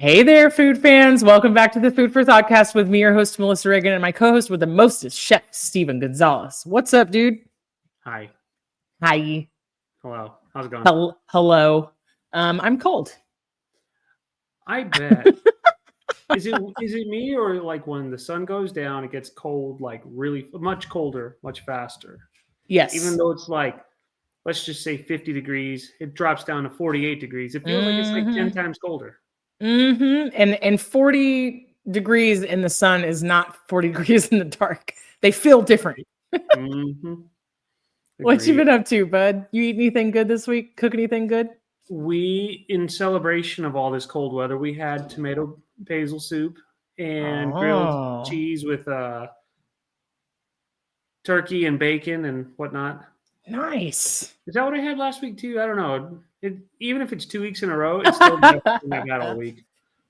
Hey there, food fans. Welcome back to the Food for ThoughtCast with me, your host, Melissa Reagan, and my co-host with the mostest, Chef Steven Gonzalez. What's up, dude? Hi. Hi. Hello. How's it going? Hello. I'm cold. I bet. Is it me or like when the sun goes down, it gets cold, like really much colder, much faster. Even Yes. though it's like, let's just say 50 degrees, it drops down to 48 degrees. It feels like it's like 10 Mm-hmm. times colder. Mm-hmm. And 40 degrees in the sun is not 40 degrees in the dark. They feel different. hmm What you Agreed. been up to, bud? You eat anything good this week? Cook anything good? We, in celebration of all this cold weather, we had tomato basil soup and grilled Oh, cheese with turkey and bacon and whatnot. nice. Is that what I had last week too? I don't know. Even if it's 2 weeks in a row, it's still better than I've had all week.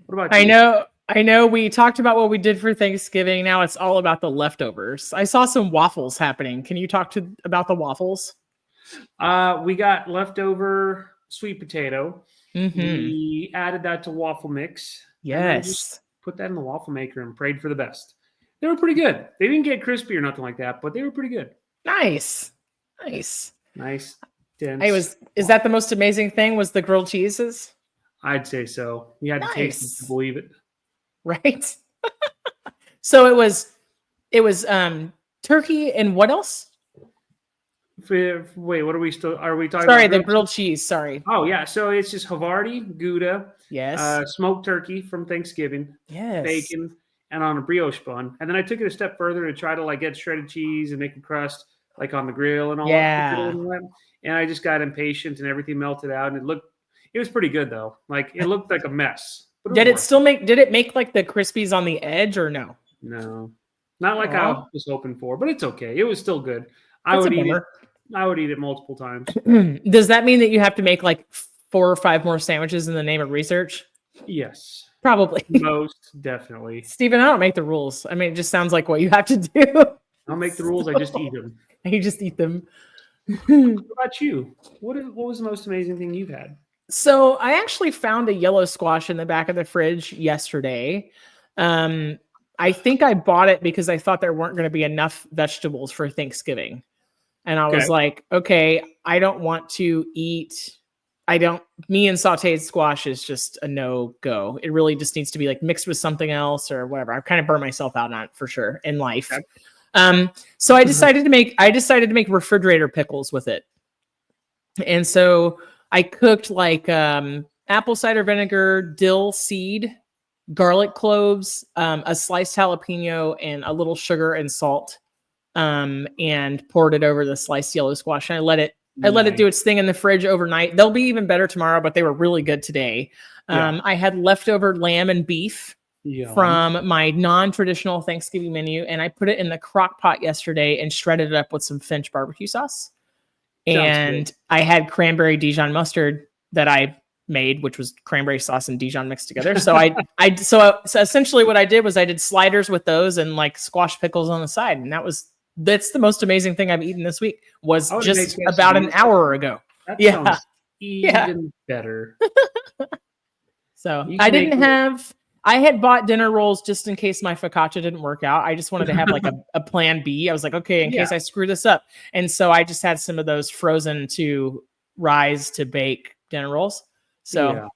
What about I you? know. I know we talked about what we did for Thanksgiving. Now it's all about the leftovers. I saw some waffles happening. Can you talk to about the waffles? We got leftover sweet potato. Mm-hmm. We added that to waffle mix, and then just Yes. put that in the waffle maker and prayed for the best. They were pretty good. They didn't get crispy or nothing like that, but they were pretty good. Nice. Nice. Nice, I dense. was is that the most amazing thing was the grilled cheeses? I'd say so. You had to taste it to Nice. believe it. Right? So it was turkey and what else? Wait, what are we still? Are we talking Sorry, about the grilled? grilled cheese. Sorry. Oh yeah, so it's just Havarti, Gouda, Yes. smoked turkey from Thanksgiving, Yes. bacon, and on a brioche bun. And then I took it a step further to try to like get shredded cheese and make a crust like on the grill and all that. Yeah. And I just got impatient and everything melted out. And it was pretty good though. Like it looked like a mess, but it was worth it. Did it make like the crispies on the edge or no? No, not like I Oh, was hoping for, but it's okay. It was still good. I that's a would eat it. bummer. I would eat it multiple times. Does that mean that you have to make like 4 or 5 more sandwiches in the name of research? Yes, Probably. most definitely. Steven, I don't make the rules. I mean, it just sounds like what you have to do. I don't make the rules. I just eat them. You just eat them. What about you? What was the most amazing thing you've had? So I actually found a yellow squash in the back of the fridge yesterday. Um, I think I bought it because I thought there weren't going to be enough vegetables for Thanksgiving. And I Okay. was like, okay, I don't want to eat. Me and sauteed squash is just a no go. It really just needs to be like mixed with something else or whatever. I've kind of burned myself out on it for sure in life. Okay. So I decided to make refrigerator pickles with it. And so I cooked like apple cider vinegar, dill seed, garlic cloves, a sliced jalapeno, and a little sugar and salt, and poured it over the sliced yellow squash. And I let it do Nice. its thing in the fridge overnight. They'll be even better tomorrow, but they were really good today. Yeah. I had leftover lamb and beef Yum. from my non-traditional Thanksgiving menu, and I put it in the crock pot yesterday and shredded it up with some Finch barbecue sauce. Sounds good. And I had cranberry Dijon mustard that I made, which was cranberry sauce and Dijon mixed together. So so essentially what I did was I did sliders with those and like squash pickles on the side, and that's the most amazing thing I've eten this week. Was I would make just about an quesadillas. hour ago. That Yeah, sounds yeah. even better. So You can make I had bought dinner rolls just in case my focaccia didn't work out. I just wanted to have like a plan B. I was like, okay, in yeah. case I screw this up. And so I just had some of those frozen to rise to bake dinner rolls. So Yeah.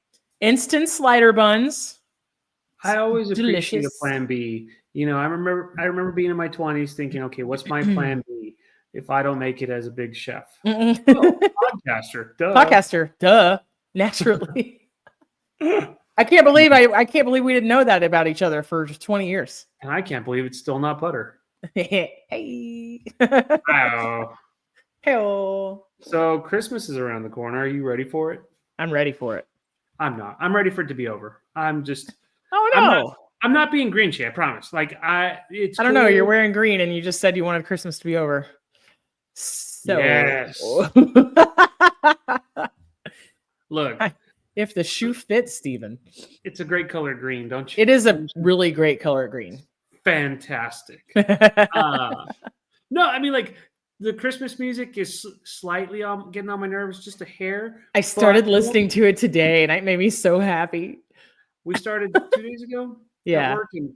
instant slider buns. I always appreciate a Delicious. plan B. I remember being in my 20s thinking, okay, what's my plan B if I don't make it as a big chef? Oh, podcaster. Duh. Podcaster, duh. Naturally. I can't believe we didn't know that about each other for 20 years. And I can't believe it's still not butter. Hey. Oh. Hey-o. So Christmas is around the corner. Are you ready for it? I'm ready for it. I'm not. I'm ready for it to be over. Oh I'm no. not I'm not being Grinchy, I promise. It's I don't know. You're cool. wearing green and you just said you wanted Christmas to be over. So Yes. Look, if the shoe fits, Steven. it's a great color green, don't you? It is a really great color green. Fantastic. No, I mean like the Christmas music is slightly getting on my nerves, just a hair. I started but- listening to it today and it made me so happy. We started 2 days ago at Yeah. work, and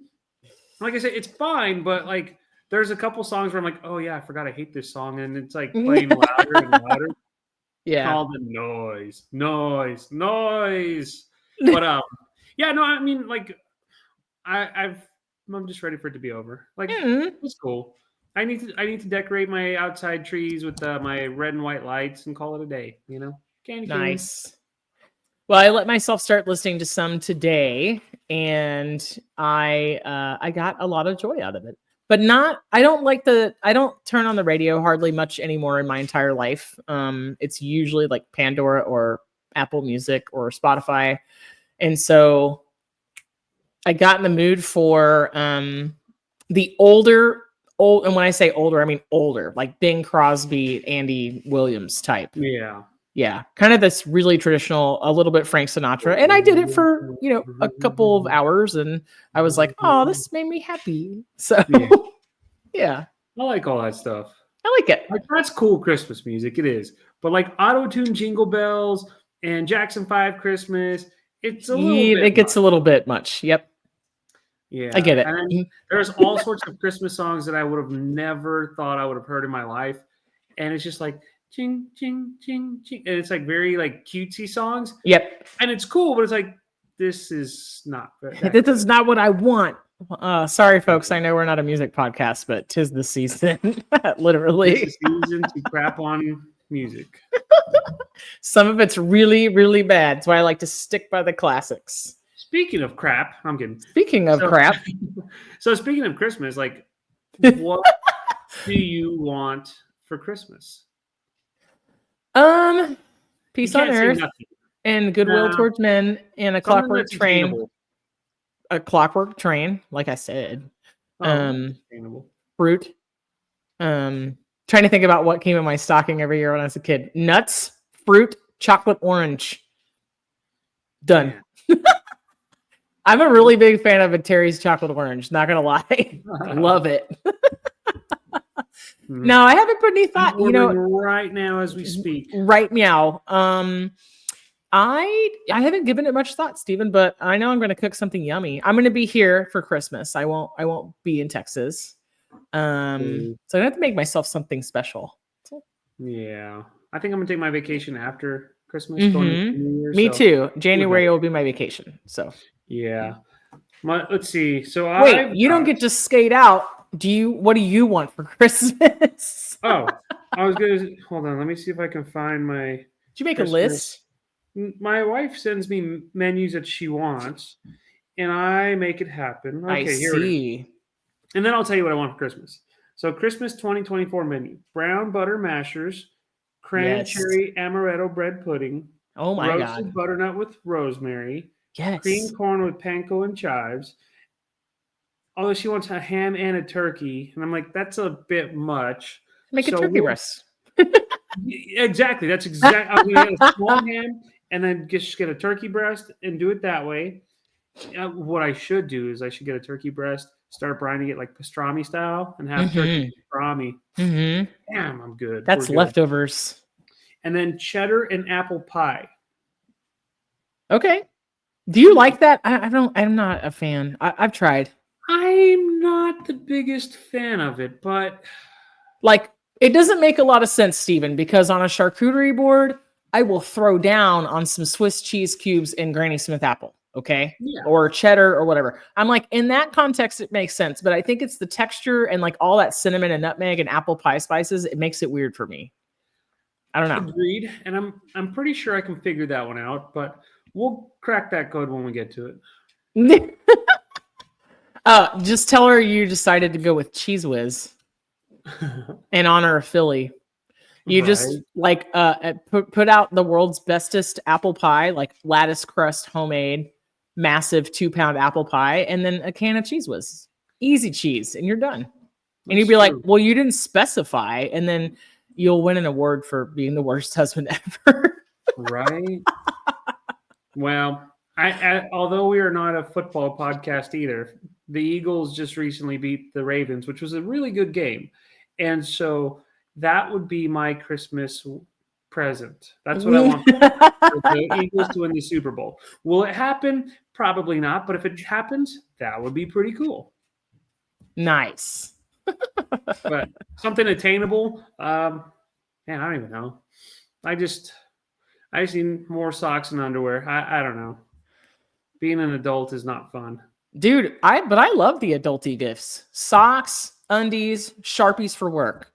like I said, it's fine, but like there's a couple songs where I'm like, oh yeah, I forgot I hate this song, and it's like playing louder and louder. Yeah. All the noise, noise, noise. But yeah, no, I mean, like I'm just ready for it to be over. Like Mm, it's cool. I need to decorate my outside trees with my red and white lights and call it a day. Candy cane. nice. Well, I let myself start listening to some today, and I got a lot of joy out of it. But not I don't turn on the radio hardly much anymore in my entire life. It's usually like Pandora or Apple Music or Spotify. And so I got in the mood for the old, and when I say older, I mean older, like Bing Crosby, Andy Williams type. Yeah. Yeah, kind of this really traditional, a little bit Frank Sinatra. And I did it for, a couple of hours, and I was like, oh, this made me happy. So Yeah. yeah, I like all that stuff. I like it. Like that's cool Christmas music. It is. But like auto-tune Jingle Bells and Jackson 5 Christmas, it's a little Yeah, bit it gets much. a little bit much. Yep, Yeah. I get it. And then there's all sorts of Christmas songs that I would have never thought I would have heard in my life. And it's just like ching, ching, ching, ching. And it's like very like cutesy songs. Yep, And it's cool, but it's like, this is not that this good. is not what I want. Sorry, folks. I know we're not a music podcast, but 'tis the season. Literally, It's the season to crap on music. some of it's really, really bad. That's why I like to stick by the classics. Speaking of crap, I'm kidding. Speaking of So- crap, So speaking of Christmas, like, what do you want for Christmas? peace You on can't say earth nothing. and goodwill No. towards men and a Something clockwork that's train. attainable. A clockwork train, like I said. Oh, attainable. Fruit. Trying to think about what came in my stocking every year when I was a kid. Nuts, fruit, chocolate orange. Done. Man. I'm a really big fan of a Terry's chocolate orange, not gonna lie. Love it. Mhm. No, I haven't put any thought, I'm ordering right now as we speak. right meow. I haven't given it much thought, Stephen, but I know I'm gonna cook something yummy. I'm gonna be here for Christmas. I won't be in Texas. So I have to make myself something special. Yeah, I think I'm gonna take my vacation after Christmas. Going into New Year, Me so- too. January will be my vacation. So Yeah. Let's see. So wait, you don't get to skate out. What do you want for Christmas? Oh, I was gonna hold on. Let me see if I can find my. Did you make Christmas. a list? My wife sends me menus that she wants, and I make it happen. Okay, I here it is. see. And then I'll tell you what I want for Christmas. So Christmas 2024 menu: brown butter mashers, cranberry amaretto bread pudding, Oh my roasted god. butternut with rosemary, Yes. cream corn with panko and chives. Although she wants a ham and a turkey, and I'm like, that's a bit much. Make a So turkey we'll- breast. Exactly. That's exactly. I'm gonna get a small ham and then just get a turkey breast and do it that way. What I should do is I should get a turkey breast, start brining it like pastrami style, and have turkey pastrami. Damn, I'm good. That's We're good. leftovers. And then cheddar and apple pie. Okay. Do you like that? I'm not a fan. I've tried. I'm not the biggest fan of it, but Like, it doesn't make a lot of sense, Stephen, because on a charcuterie board, I will throw down on some Swiss cheese cubes and Granny Smith apple, okay? yeah. Or cheddar or whatever. I'm like, in that context, it makes sense, but I think it's the texture and like all that cinnamon and nutmeg and apple pie spices. It makes it weird for me. I don't know. Agreed. And I'm pretty sure I can figure that one out, but we'll crack that code when we get to it. Just tell her you decided to go with Cheese Whiz in honor of Philly. You just like put out the world's bestest apple pie, like lattice crust homemade, massive 2-pound apple pie, and then a can of Cheese Whiz. Easy cheese, and you're done. And you'd be like, well, you didn't specify, and then you'll win an award for being the worst husband ever. Right. Well, although we are not a football podcast either, the Eagles just recently beat the Ravens, which was a really good game. And so that would be my Christmas present. That's what I want for the Eagles to win the Super Bowl. Will it happen? Probably not. But if it happens, that would be pretty cool. Nice. But something attainable. Man, I don't even know. I just need more socks and underwear. I don't know. Being an adult is not fun. Dude, I love the adulty gifts. Socks, undies, Sharpies for work.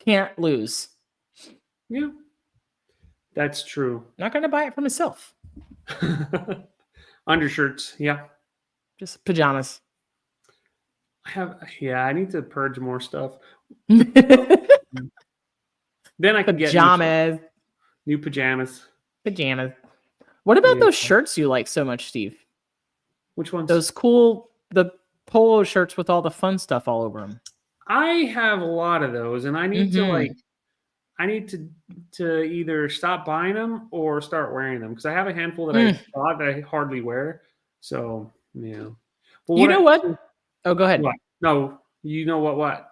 Can't lose. Yeah. That's true. Not gonna buy it for myself. Undershirts, yeah. Just pajamas. I need to purge more stuff. Then I can get new pajamas. Pajamas. What about those shirts you like so much, Steve? Which ones? Those cool, the polo shirts with all the fun stuff all over them. I have a lot of those, and I need to either stop buying them or start wearing them because I have a handful that I bought that I hardly wear. So yeah. Well, you know what? Oh, go ahead. What? No, you know what?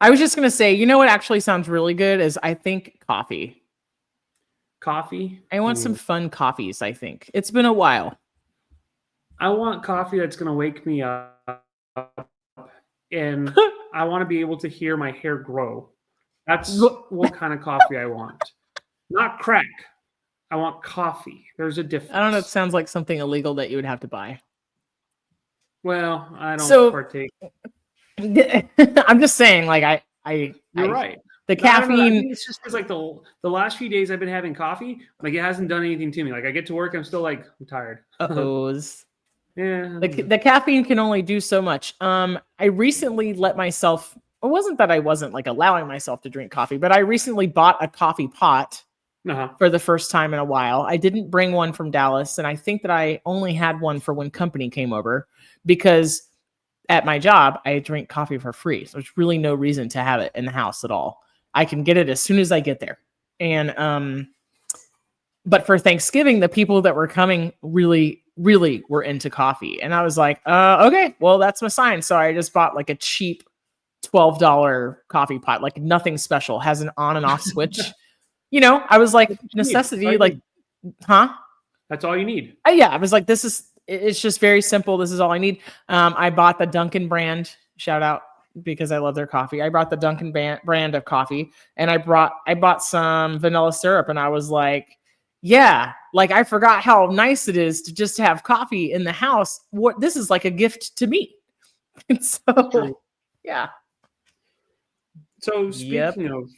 I was just gonna say, you know what actually sounds really good is I think coffee. Coffee? I want some fun coffees, I think. It's been a while. I want coffee that's gonna wake me up and I want to be able to hear my hair grow. That's what kind of coffee I want. Not crack. I want coffee. There's a difference. I don't know. It sounds like something illegal that you would have to buy. Well, I don't partake. I'm just saying, like, You're right. The caffeine. I think it's just because, like, the last few days I've been having coffee, like, it hasn't done anything to me. Like, I get to work, I'm still like, I'm tired. Yeah. The caffeine can only do so much. I recently let myself. It wasn't that I wasn't like allowing myself to drink coffee, but I recently bought a coffee pot for the first time in a while. I didn't bring one from Dallas, and I think that I only had one for when company came over because at my job I drink coffee for free. So there's really no reason to have it in the house at all. I can get it as soon as I get there. And but for Thanksgiving, the people that were coming really were into coffee. And I was like, okay, well, that's my sign. So I just bought like a cheap $12 coffee pot, like nothing special, has an on and off switch. You know, I was like, necessity, like, huh? That's all you need. Yeah, I was like, it's just very simple. This is all I need. I bought the Dunkin' brand, shout out, because I love their coffee. I brought the Dunkin' brand of coffee, and I bought some vanilla syrup, and I was like, yeah, like I forgot how nice it is to just have coffee in the house. This is like a gift to me. And so, yeah. So speaking of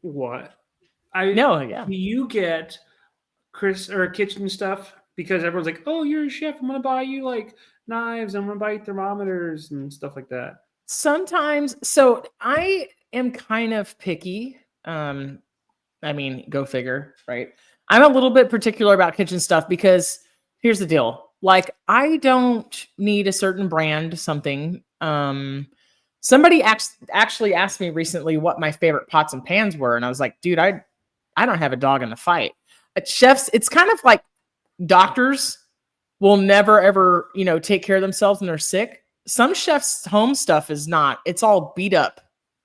what, do you get kitchen stuff because everyone's like, oh, you're a chef. I'm gonna buy you like knives. I'm gonna buy you thermometers and stuff like that. Sometimes, so I am kind of picky. I mean, go figure, right? I'm a little bit particular about kitchen stuff because here's the deal. Like, I don't need a certain brand, something. Somebody actually asked me recently what my favorite pots and pans were. And I was like, dude, I don't have a dog in the fight. Chefs, it's kind of like doctors will never, ever, take care of themselves when they're sick. Some chefs' home stuff is not. It's all beat up.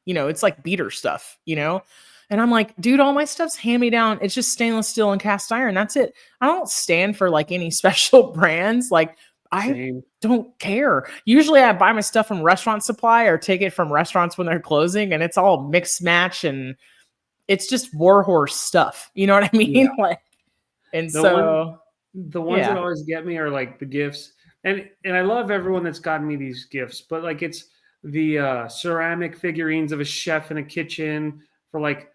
It's like beater stuff, And I'm like, dude, all my stuff's hand-me-down. It's just stainless steel and cast iron. That's it. I don't stand for like any special brands. Like, I don't care. Usually I buy my stuff from Restaurant Supply or take it from restaurants when they're closing, and it's all mix match and it's just warhorse stuff. You know what I mean? Yeah. Like, and the ones that always get me are like the gifts. And I love everyone that's gotten me these gifts, but like it's the ceramic figurines of a chef in a kitchen for like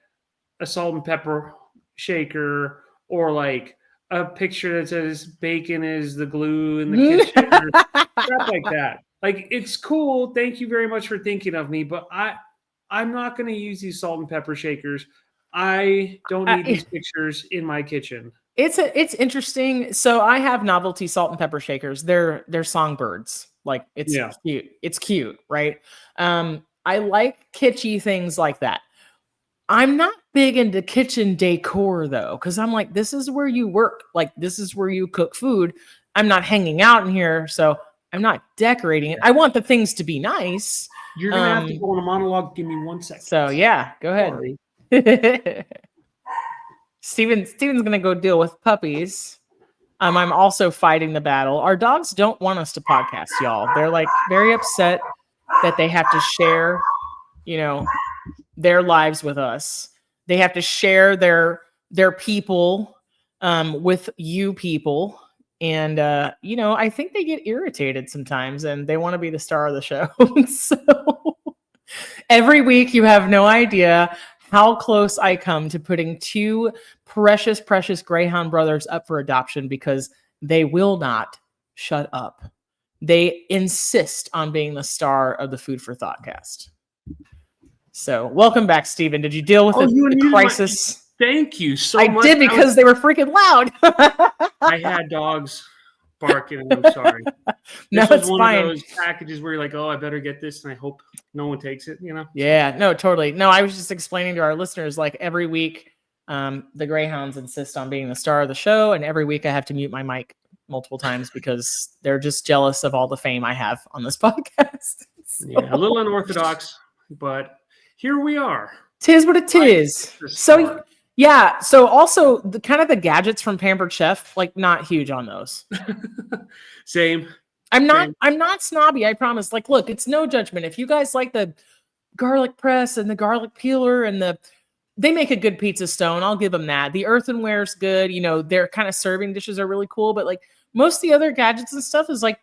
a salt and pepper shaker, or like a picture that says bacon is the glue in the kitchen, or crap like that. Like, it's cool. Thank you very much for thinking of me, but I'm not going to use these salt and pepper shakers. I don't need these pictures in my kitchen. It's interesting. So I have novelty salt and pepper shakers. They're songbirds. Like, it's cute. It's cute, right? I like kitschy things like that. I'm not big into kitchen decor though, because I'm like, this is where you work. Like, this is where you cook food. I'm not hanging out in here, so I'm not decorating it. I want the things to be nice. You're gonna have to go on a monologue. Give me 1 second. So yeah, go ahead. Steven's gonna go deal with puppies. I'm also fighting the battle. Our dogs don't want us to podcast, y'all. They're like very upset that they have to share, their lives with us. They have to share their people with you people. And I think they get irritated sometimes and they want to be the star of the show. So every week you have no idea how close I come to putting two precious, precious Greyhound brothers up for adoption because they will not shut up. They insist on being the star of the Food for ThoughtCast. So welcome back, Steven. Did you deal with the crisis? Thank you so much. I did because they were freaking loud. I had dogs barking, and I'm sorry. No, this was it's one fine. of those packages where you're like, oh, I better get this, and I hope no one takes it, Yeah, no, totally. No, I was just explaining to our listeners, like every week, the Greyhounds insist on being the star of the show, and every week I have to mute my mic multiple times because they're just jealous of all the fame I have on this podcast. So. Yeah, a little unorthodox, but here we are. Tis what it is. So yeah. So also the kind of the gadgets from Pampered Chef, like not huge on those. Same. I'm not snobby. I promise. Like, look, it's no judgment. If you guys like the garlic press and the garlic peeler and they make a good pizza stone. I'll give them that. The earthenware's good. Their kind of serving dishes are really cool. But like most of the other gadgets and stuff is like,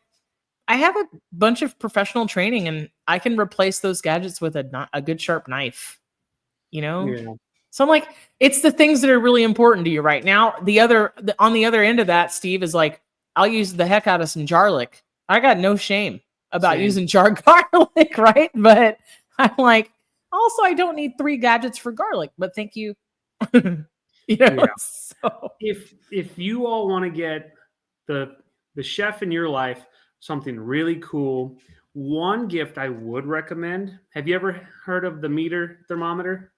I have a bunch of professional training and I can replace those gadgets with a good sharp knife, Yeah. So I'm like, it's the things that are really important to you right now. On the other end of that, Steve, is like, I'll use the heck out of some garlic. I got no shame about using jarred garlic, right? But I'm like, also, I don't need 3 gadgets for garlic, but thank you. Yeah. So. If you all want to get the chef in your life something really cool, one gift I would recommend. Have you ever heard of the meter thermometer?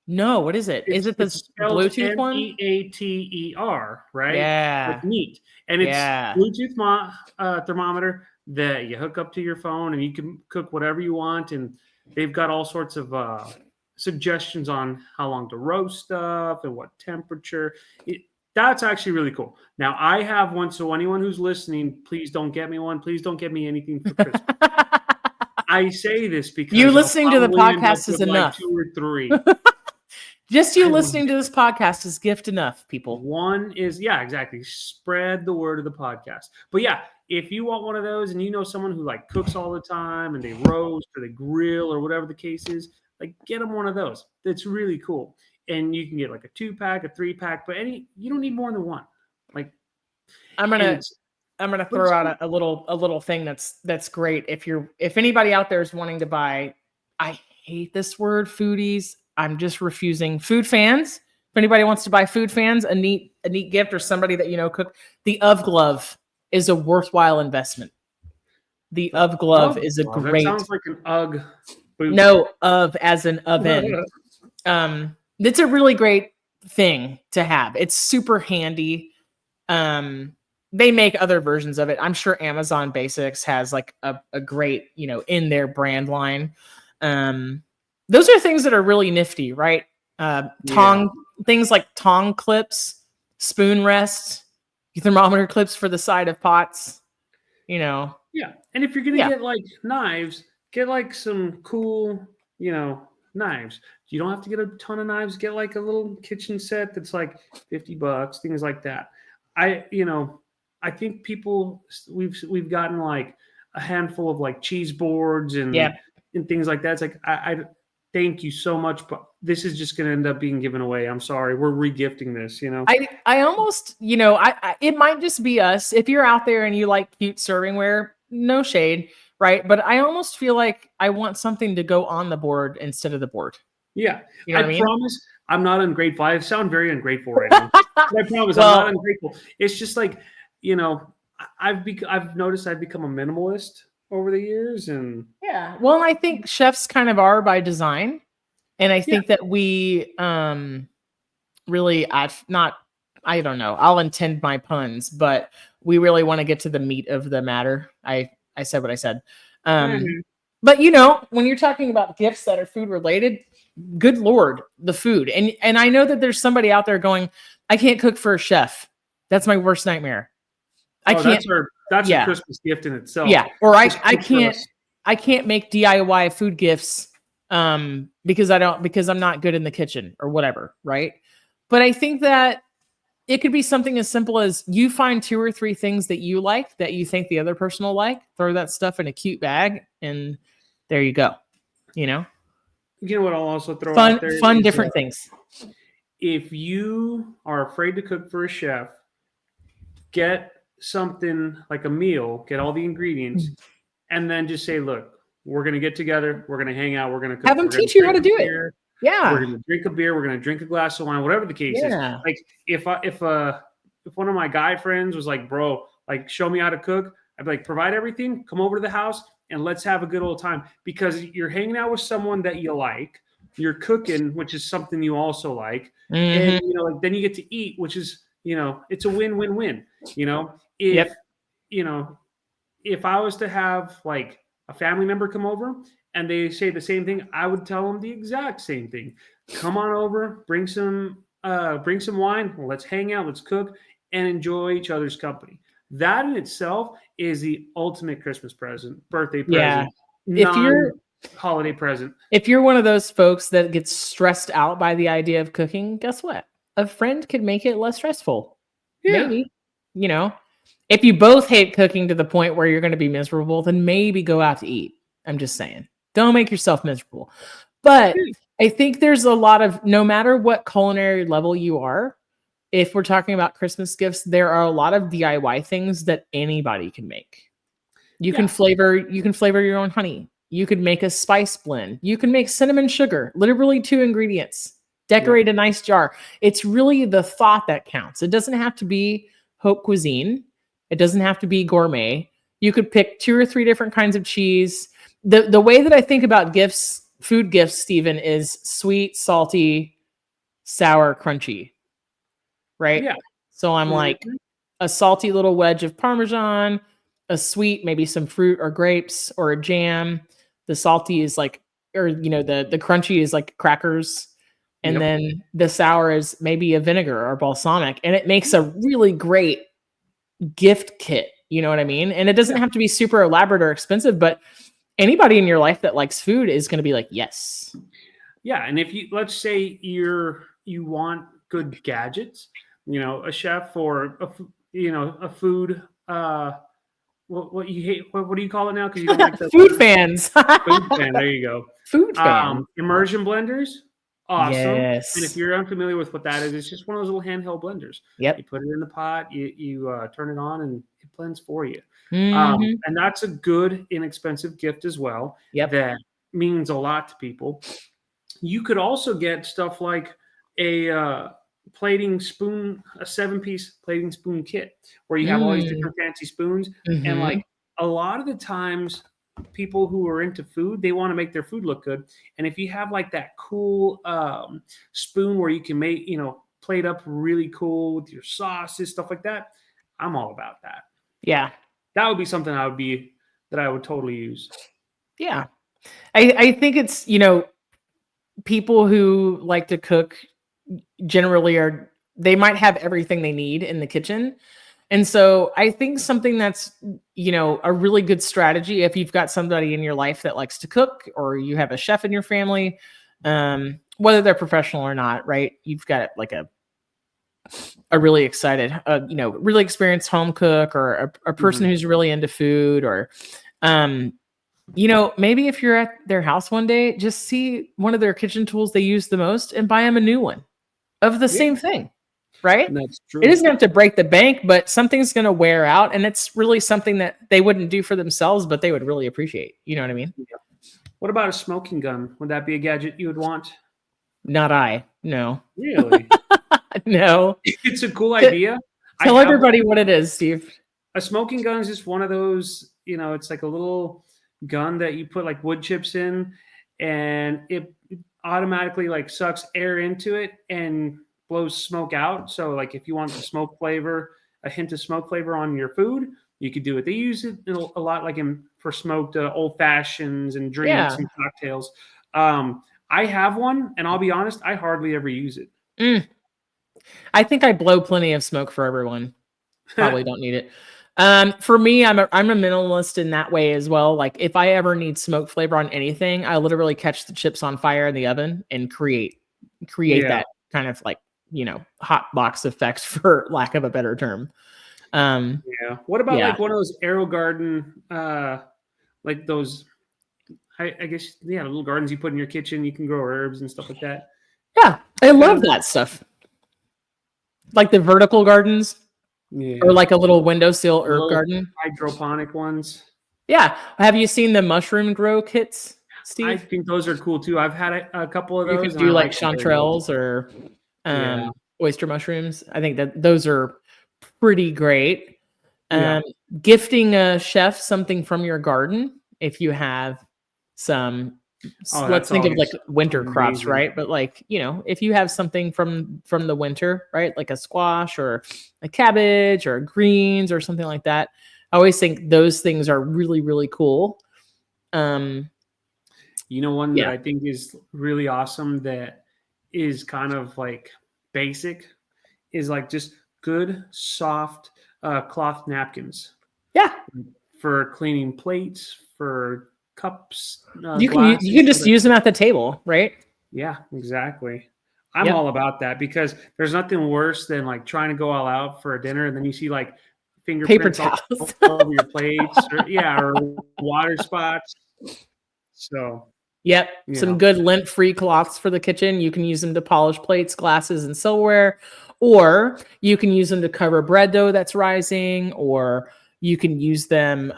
No, what is it? Is it the Bluetooth one? MEATER, right? Yeah. Like meat. And it's Bluetooth thermometer that you hook up to your phone and you can cook whatever you want. And they've got all sorts of suggestions on how long to roast stuff and what temperature. That's actually really cool. Now, I have one, so anyone who's listening, please don't get me one. Please don't get me anything for Christmas. I say this because you listening to the podcast is enough. Like 2 or 3. Just you listening to this podcast is gift enough, people. One is, yeah, exactly. Spread the word of the podcast. But yeah, if you want one of those and you know someone who like cooks all the time and they roast or they grill or whatever the case is, like get them one of those. That's really cool. And you can get like a 2-pack, a 3-pack, but you don't need more than one. Like I'm gonna throw out a little thing that's great. If anybody out there is wanting to buy, I hate this word, foodies. I'm just refusing. Food fans. If anybody wants to buy food fans, a neat gift or somebody that cook, the UGG glove is a worthwhile investment. The UGG glove is a great. That sounds like an UGG boot. No, of as an oven. It's a really great thing to have. It's super handy. They make other versions of it. I'm sure Amazon Basics has like a great, in their brand line. Those are things that are really nifty, right? Things like tong clips, spoon rest, thermometer clips for the side of pots, Yeah. And if you're going to get like knives, get like some cool, knives. You don't have to get a ton of knives. Get like a little kitchen set that's like $50, things like that. I think we've gotten like a handful of like cheese boards and things like that. It's like, I thank you so much, but this is just going to end up being given away. I'm sorry. We're regifting this, I almost, it might just be us. If you're out there and you like cute servingware, no shade, right? But I almost feel like I want something to go on the board instead of the board. Yeah. You know what I mean? Promise I'm not ungrateful. I sound very ungrateful right now. I promise I'm not ungrateful. It's just like, I've noticed I've become a minimalist over the years, and well, I think chefs kind of are by design, and I think that we really I don't know, I'll intend my puns, but we really want to get to the meat of the matter. I said what I said. But when you're talking about gifts that are food related, good Lord, the food. And I know that there's somebody out there going, I can't cook for a chef. That's my worst nightmare. I can't. That's yeah. a Christmas gift in itself. Yeah. Or Just cook for us. I can't make DIY food gifts because I'm not good in the kitchen or whatever, right? But I think that it could be something as simple as you find 2 or 3 things that you like that you think the other person will like, throw that stuff in a cute bag, and there you go. You know? You know what I'll also throw out there? Fun different things. If you are afraid to cook for a chef, get something like a meal, get all the ingredients, and then just say, look, we're going to get together. We're going to hang out. We're going to cook. Have them teach you how to do it. Yeah. We're going to drink a beer. We're going to drink a glass of wine, whatever the case is. Like if one of my guy friends was like, bro, like show me how to cook, I'd be like, provide everything, come over to the house and let's have a good old time, because you're hanging out with someone that you like, you're cooking, which is something you also like. And, like then you get to eat, which is, it's a win-win-win, if I was to have like a family member come over and they say the same thing, I would tell them the exact same thing. Come on over, bring some wine, let's hang out, let's cook and enjoy each other's company. That in itself is the ultimate Christmas present, birthday present, holiday present. If you're one of those folks that gets stressed out by the idea of cooking, guess what? A friend could make it less stressful. Yeah. Maybe, if you both hate cooking to the point where you're going to be miserable, then maybe go out to eat. I'm just saying, don't make yourself miserable. But I think there's a lot of, no matter what culinary level you are, if we're talking about Christmas gifts, there are a lot of DIY things that anybody can make. You can flavor your own honey. You could make a spice blend. You can make cinnamon sugar, literally 2 ingredients. Decorate a nice jar. It's really the thought that counts. It doesn't have to be haute cuisine. It doesn't have to be gourmet. You could pick 2 or 3 different kinds of cheese. The way that I think about gifts, food gifts, Stephen, is sweet, salty, sour, crunchy. Right? Yeah. So I'm like a salty little wedge of Parmesan, a sweet, maybe some fruit or grapes or a jam. The salty is like, or, the crunchy is like crackers. And then the sour is maybe a vinegar or balsamic. And it makes a really great gift kit. You know what I mean? And it doesn't have to be super elaborate or expensive, but anybody in your life that likes food is going to be like, yes. Yeah. And if let's say you want good gadgets, a chef or a food, what you hate, what do you call it now? Because you don't like the food fans. Food fan, there you go. Food fan. Immersion blenders, awesome. Yes. And if you're unfamiliar with what that is, it's just one of those little handheld blenders. Yep. You put it in the pot, you turn it on, and it blends for you. And that's a good, inexpensive gift as well. Yep. That means a lot to people. You could also get stuff like a plating spoon, a 7-piece plating spoon kit where you have all these different fancy spoons. And like a lot of the times people who are into food, they want to make their food look good. And if you have like that cool spoon where you can make, plate up really cool with your sauces, stuff like that, I'm all about that. Yeah. That would be something I would totally use. Yeah. I think it's, people who like to cook generally they might have everything they need in the kitchen. And so I think something that's, a really good strategy, if you've got somebody in your life that likes to cook, or you have a chef in your family, whether they're professional or not, right? You've got like a really excited, really experienced home cook, or a person who's really into food, or, maybe if you're at their house one day, just see one of their kitchen tools they use the most and buy them a new one of the same thing, right? That's true. It doesn't have to break the bank, but something's going to wear out, and it's really something that they wouldn't do for themselves, but they would really appreciate. You know what I mean? Yeah. What about a smoking gun? Would that be a gadget you would want? Not I. No. Really? No. It's a cool idea. Tell everybody what it is, Steve. A smoking gun is just one of those, it's like a little gun that you put like wood chips in, and it automatically like sucks air into it and blows smoke out. So like if you want the smoke flavor, a hint of smoke flavor on your food, you could do it. They use it a lot like for smoked old fashions and drinks and cocktails. I I have one, and I'll be honest, I hardly ever use it. I think I blow plenty of smoke for everyone. Probably don't need it. For me, I'm a minimalist in that way as well. Like if I ever need smoke flavor on anything, I literally catch the chips on fire in the oven and create Yeah. that kind of like, hot box effect, for lack of a better term. Yeah. What about Yeah. like one of those Aero Garden, like those, I guess, yeah, little gardens you put in your kitchen. You can grow herbs and stuff like that. Yeah. I love that stuff. Like the vertical gardens Yeah. or like a little windowsill herb Little garden. hydroponic ones. Yeah. Have you seen the mushroom grow kits, Steve? I think those are cool too. I've had a couple of You those. can And I do like like them very much. chanterelles or Yeah. oyster mushrooms. I think that those are pretty great. Yeah. Gifting a chef something from your garden, if you have some, Oh, let's that's think of like always winter crops, amazing. right? But like, if you have something from the winter, right? Like a squash or a cabbage or greens or something like that. I always think those things are really, really cool. One that Yeah. I think is really awesome that is kind of like basic is like just good, soft cloth napkins Yeah. for cleaning plates, for cups, You glasses. can just use them at the table, right? Yeah, exactly. I'm Yep. all about that because there's nothing worse than like trying to go all out for a dinner and then you see like fingerprints all towels. over your plates, or water spots. So, Yep. you Some know, good lint-free cloths for the kitchen. You can use them to polish plates, glasses, and silverware, or you can use them to cover bread dough that's rising, or you can use them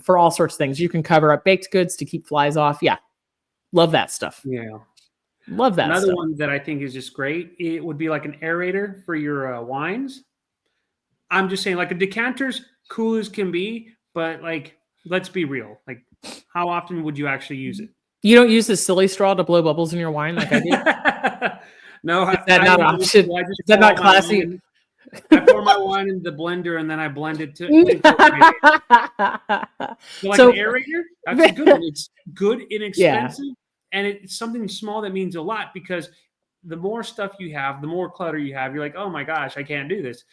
for all sorts of things. You can cover up baked goods to keep flies off. Yeah. Love that stuff. yeah. Love that Another stuff. one that I think is just great, it would be like an aerator for your wines. I'm just saying, like a decanter's cool as can be, but like, let's be real. Like, how often would you actually use it? You don't use the silly straw to blow bubbles in your wine like I do? No, Is that not an don't. option? I just Is that pour not my classy? wine- I pour my wine in the blender and then I blend it to into a So like So- an aerator, that's a good one. It's good, Yeah. inexpensive, and it's something small that means a lot because the more stuff you have, the more clutter you have. You're like, oh my gosh, I can't do this.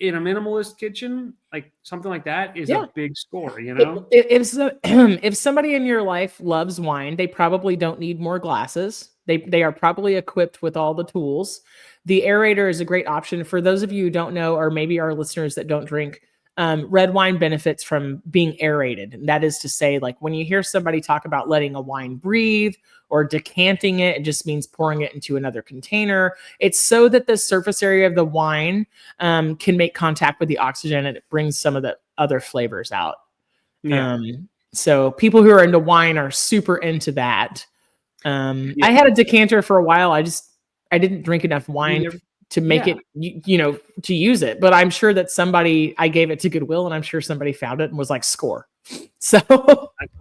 In a minimalist kitchen, like something like that is Yeah. a big score, you know? If somebody in your life loves wine, they probably don't need more glasses. They are probably equipped with all the tools. The aerator is a great option for those of you who don't know, or maybe our listeners that don't drink. Red wine benefits from being aerated. And that is to say, like when you hear somebody talk about letting a wine breathe or decanting it, it just means pouring it into another container. It's so that the surface area of the wine can make contact with the oxygen and it brings some of the other flavors out. Yeah. So people who are into wine are super into that. Yeah. I had a decanter for a while. I didn't drink enough wine to make Yeah. it, to use it. But I'm sure that I gave it to Goodwill and I'm sure somebody found it and was like, score. So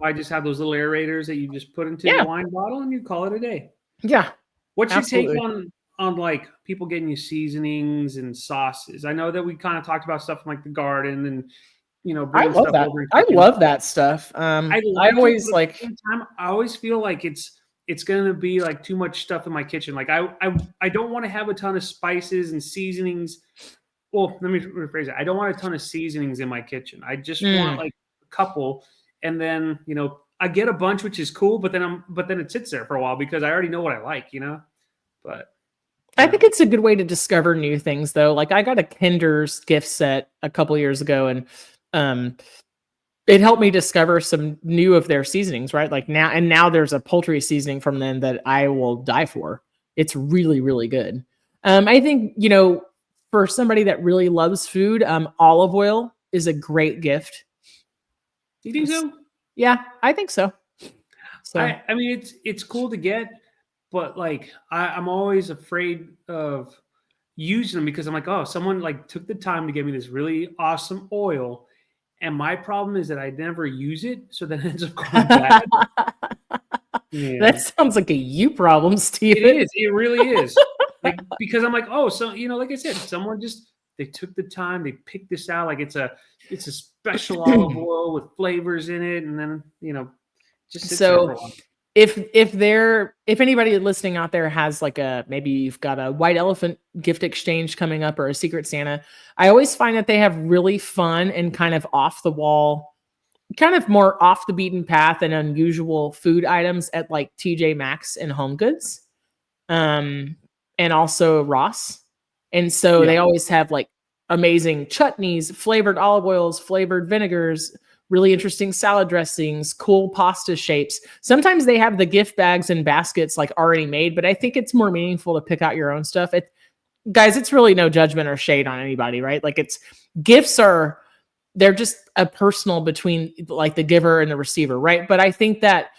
I just have those little aerators that you just put into Yeah. the wine bottle and you call it a day. yeah, What's your Absolutely. take on like people getting you seasonings and sauces? I know that we kind of talked about stuff from like the garden and I bringing love stuff that. over and I cooking. love that stuff. I I like always it, but at the same time, I always feel like it's gonna be like too much stuff in my kitchen. Like I don't want to have a ton of spices and seasonings. Well, let me rephrase it. I don't want a ton of seasonings in my kitchen. I just want like a couple, and then I get a bunch, which is cool. But then it sits there for a while because I already know what I like, But I think it's a good way to discover new things, though. Like I got a Kinder's gift set a couple years ago, and it helped me discover some new of their seasonings. Right, like now there's a poultry seasoning from them that I will die for. It's really, really good. I think for somebody that really loves food, olive oil is a great gift. you think so? Yeah, I think so. So I mean, it's cool to get, but like I'm always afraid of using them because I'm like, oh, someone like took the time to give me this really awesome oil, and my problem is that I never use it, so then it ends up going bad. Yeah. That sounds like a you problem, Steven. It is. It really is. Like because I'm like, oh, so like I said, someone they took the time, they picked this out, like it's a special olive oil with flavors in it, and then just sits there for a while. if anybody listening out there has like maybe you've got a white elephant gift exchange coming up or a Secret Santa, I always find that they have really fun and kind of off the wall, kind of more off the beaten path and unusual food items at like TJ Maxx and Home Goods, and also Ross. And so Yeah. they always have like amazing chutneys, flavored olive oils, flavored vinegars, really interesting salad dressings, cool pasta shapes. Sometimes they have the gift bags and baskets like already made, but I think it's more meaningful to pick out your own stuff. Guys, it's really no judgment or shade on anybody, right? Like gifts they're just a personal between like the giver and the receiver, right? But I think that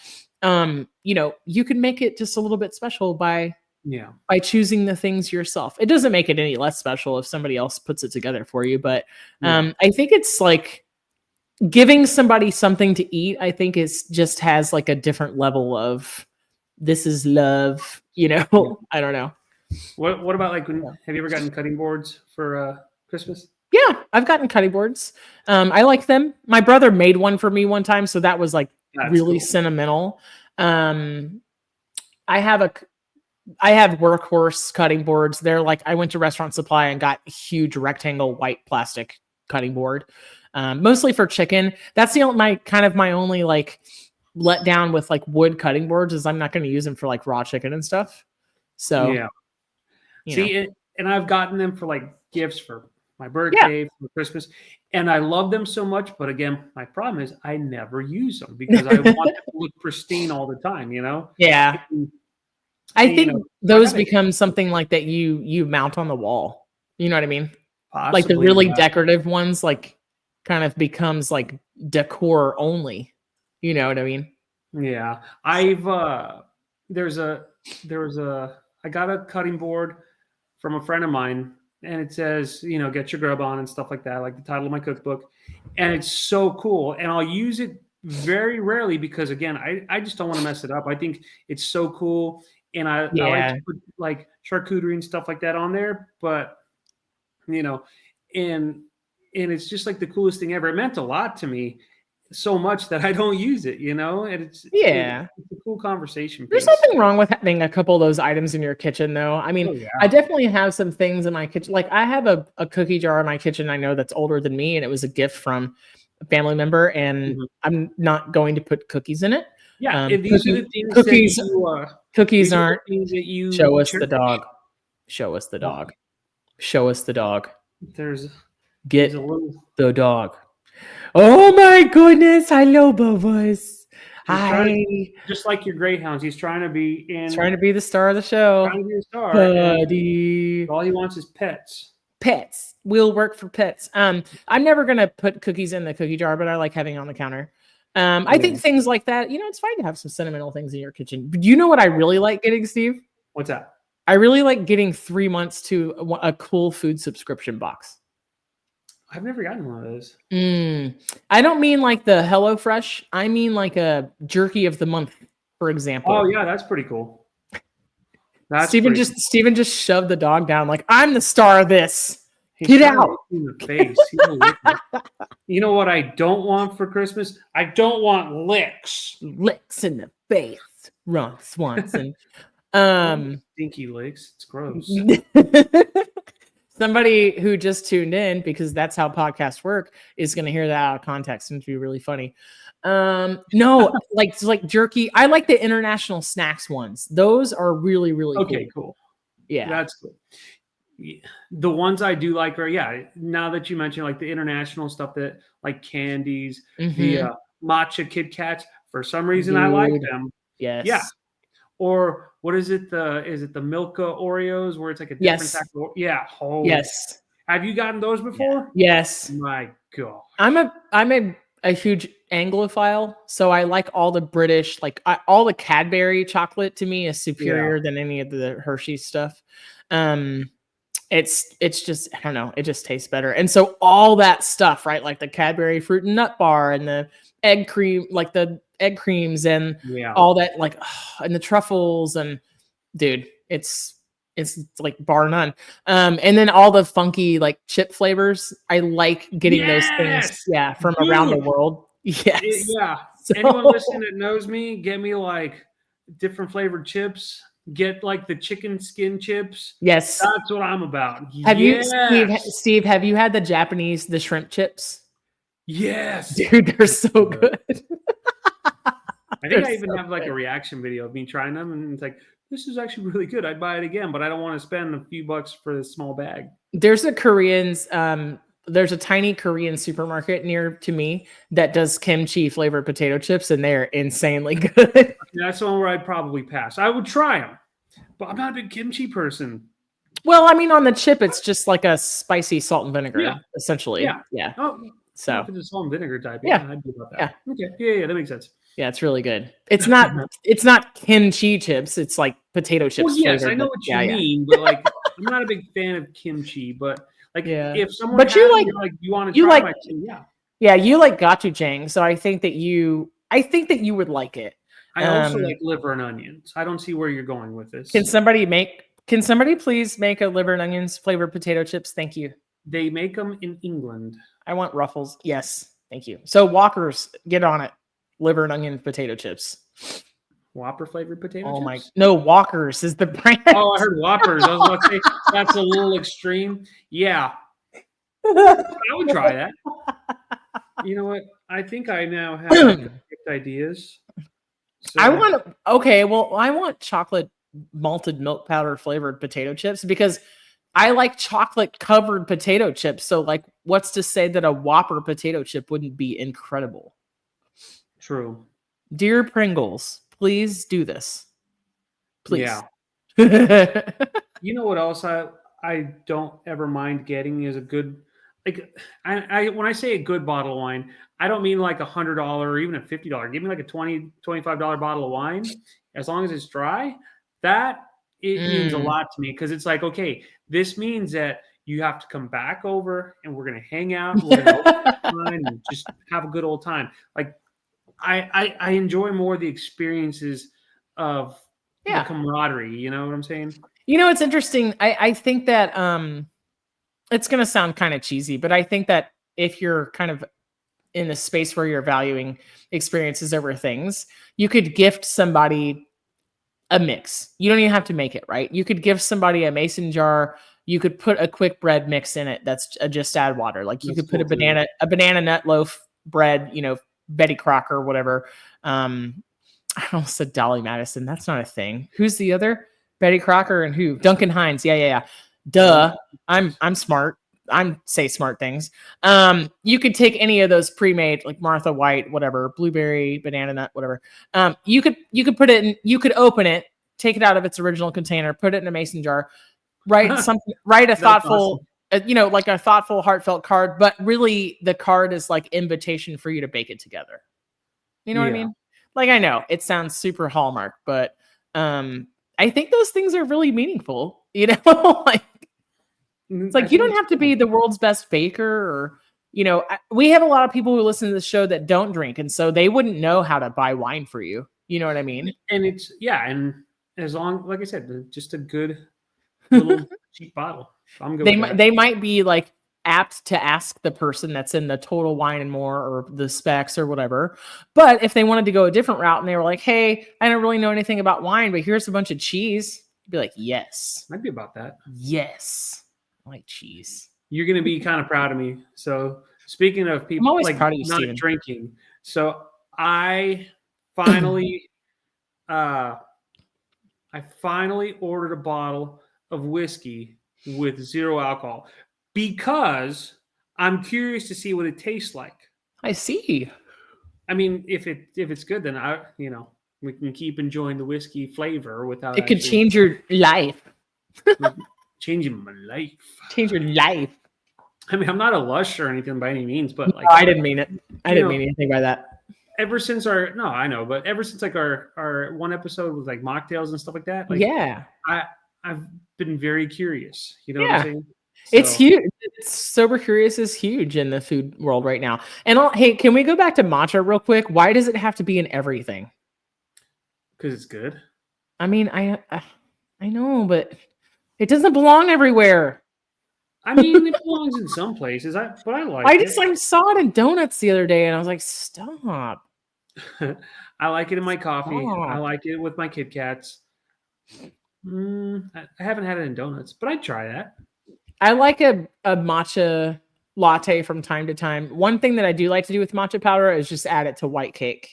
you can make it just a little bit special by choosing the things yourself. It doesn't make it any less special if somebody else puts it together for you, but I think it's like giving somebody something to eat, I think just has like a different level of this is love, I don't know. What about like have you ever gotten cutting boards for Christmas? Yeah, I've gotten cutting boards. I like them. My brother made one for me one time, so that was like really sentimental. I have workhorse cutting boards. They're like, I went to Restaurant Supply and got a huge rectangle white plastic cutting board, mostly for chicken. That's my only like let down with like wood cutting boards is I'm not going to use them for like raw chicken and stuff. So yeah. And I've gotten them for like gifts for my birthday, for Christmas, and I love them so much. But again, my problem is I never use them because I want them to look pristine all the time. Yeah. I think those become something like that you mount on the wall. You know what I mean? Possibly, like the really decorative ones, like kind of becomes like decor only. You know what I mean? Yeah. I got a cutting board from a friend of mine, and it says, get your grub on and stuff like that, like the title of my cookbook. And it's so cool. And I'll use it very rarely because, again, I just don't want to mess it up. I think it's so cool. And I like to put like charcuterie and stuff like that on there. But, and it's just like the coolest thing ever. It meant a lot to me. So much that I don't use it, and it's a cool conversation piece. There's nothing wrong with having a couple of those items in your kitchen, though. I mean, I definitely have some things in my kitchen. Like I have a cookie jar in my kitchen. I know that's older than me, and it was a gift from a family member, and I'm not going to put cookies in it. Yeah, these are the things cookies aren't. Things that you show us the dog. Show us the dog. Show us the dog. Get the dog. Oh my goodness, I know Bubba's. Just like your greyhounds, he's trying to be the star of the show. Trying to be a star. Buddy. All he wants is pets. Pets. We'll work for pets. I'm never gonna put cookies in the cookie jar, but I like having it on the counter. I think things like that, it's fine to have some sentimental things in your kitchen. But you know what I really like getting, Steve? What's that? I really like getting 3 months to a cool food subscription box. I've never gotten one of those. I don't mean like the HelloFresh. I mean like a jerky of the month, for example. Oh yeah, that's pretty cool. Steven just shoved the dog down like, I'm the star of this. Get out. In the face. You know what I don't want for Christmas? I don't want licks. Licks in the face. Ron Swanson. Stinky licks. It's gross. Somebody who just tuned in, because that's how podcasts work, is going to hear that out of context and to be really funny. No, like jerky. I like the international snacks ones. Those are really, really cool. Yeah, that's cool. The ones I do like are, now that you mentioned like the international stuff, that like candies, the matcha Kit Kats. For some reason, I like them. Yes. Yeah. Or what is it? Is it the Milka Oreos where it's like a different type of? Yeah. Yes. Have you gotten those before? Yes. My God. I'm a huge Anglophile, so I like all the British, all the Cadbury chocolate to me is superior than any of the Hershey stuff. It's just, I don't know, it just tastes better. And so all that stuff, right? Like the Cadbury fruit and nut bar and the egg cream, like the egg creams and all that, and the truffles, and dude, it's like bar none. And then all the funky like chip flavors. I like getting those things, from around the world. Yes. Yeah. So, anyone listening that knows me, get me like different flavored chips. Get like the chicken skin chips. Yes. That's what I'm about. Have you, Yes. Steve, have you had the shrimp chips? Yes. Dude, they're so good. I think I even have like a reaction video of me trying them, and it's like, this is actually really good. I'd buy it again, but I don't want to spend a few bucks for this small bag. There's a tiny Korean supermarket near to me that does kimchi flavored potato chips, and they're insanely good. That's the one where I'd probably pass. I would try them, but I'm not a big kimchi person. Well, I mean, on the chip, it's just like a spicy salt and vinegar, essentially. Yeah. Oh, so if it's a salt and vinegar type, yeah, I'd do about that. Yeah. Okay. Yeah, that makes sense. Yeah, it's really good. It's not kimchi chips. It's like potato chips. Well, yes, flavored, I know what you mean, but like, I'm not a big fan of kimchi. But like, if someone, but you like, you want to try my kimchi, yeah, you like gochujang, so I think that you would like it. I also like liver and onions. I don't see where you're going with this. Can somebody please make a liver and onions flavored potato chips? Thank you. They make them in England. I want Ruffles. Yes, thank you. So Walker's, get on it. Liver and onion potato chips. Whopper flavored potato chips? No, Walker's is the brand. Oh, I heard Whoppers. I was about to say that's a little extreme. Yeah. I would try that. You know what? I think I now have ideas. So. I want chocolate malted milk powder flavored potato chips because I like chocolate covered potato chips. So like, what's to say that a Whopper potato chip wouldn't be incredible? True. Dear Pringles, please do this. Please. Yeah. You know what else I don't ever mind getting is a good, like, I when I say a good bottle of wine, I don't mean like $100 or even a $50. Give me like a $25 bottle of wine. As long as it's dry, that it means a lot to me because it's like, okay, this means that you have to come back over and we're going to hang out. We're going to and just have a good old time. Like, I enjoy more the experiences of the camaraderie. You know what I'm saying? You know, it's interesting. I think that it's going to sound kind of cheesy, but I think that if you're kind of in a space where you're valuing experiences over things, you could gift somebody a mix. You don't even have to make it, right? You could give somebody a mason jar. You could put a quick bread mix in it. That's just add water. Like you could put a banana nut loaf bread, you know, Betty Crocker, whatever. I almost said Dolly Madison. That's not a thing. Who's the other? Betty Crocker and who? Duncan Hines. Yeah. Duh. I'm smart. Say smart things. You could take any of those pre-made, like Martha White, whatever, blueberry, banana nut, whatever. You could put it in, you could open it, take it out of its original container, put it in a mason jar, write a thoughtful, awesome. Like a thoughtful, heartfelt card, but really the card is like invitation for you to bake it together. You know what I mean? Like, I know it sounds super Hallmark, but I think those things are really meaningful, you know, like it's like, you don't have to be the world's best baker or, you know, we have a lot of people who listen to the show that don't drink. And so they wouldn't know how to buy wine for you. You know what I mean? And it's, and as long, like I said, just a good little cheap bottle. I'm good. They might be like apt to ask the person that's in the Total Wine and More or the specs or whatever. But if they wanted to go a different route and they were like, hey, I don't really know anything about wine, but here's a bunch of cheese. You'd be like, yes. I'd be about that. Yes. I like cheese. You're going to be kind of proud of me. So speaking of people, I'm always like proud of you, not Steven. Drinking. So I finally, I finally ordered a bottle of whiskey with 0 alcohol because I'm curious to see what it tastes like. I see. I mean, if it's good, then we can keep enjoying the whiskey flavor without. It could change your life. Changing my life. Change your life. I mean, I'm not a lush or anything by any means, but like, no, I didn't mean it. I didn't mean anything by that. Ever since our one episode with like mocktails and stuff like that, like, yeah, I've been very curious. You know what I'm saying? So, it's huge. Sober curious is huge in the food world right now. And hey, can we go back to matcha real quick? Why does it have to be in everything? Because it's good. I mean, I know, but it doesn't belong everywhere. I mean, it belongs in some places. But I like it. I saw it in donuts the other day, and I was like, stop. I like it in my coffee. I Stop. like it with my Kit Kats. I haven't had it in donuts, but I'd try that. I like a matcha latte from time to time. One thing that I do like to do with matcha powder is just add it to white cake.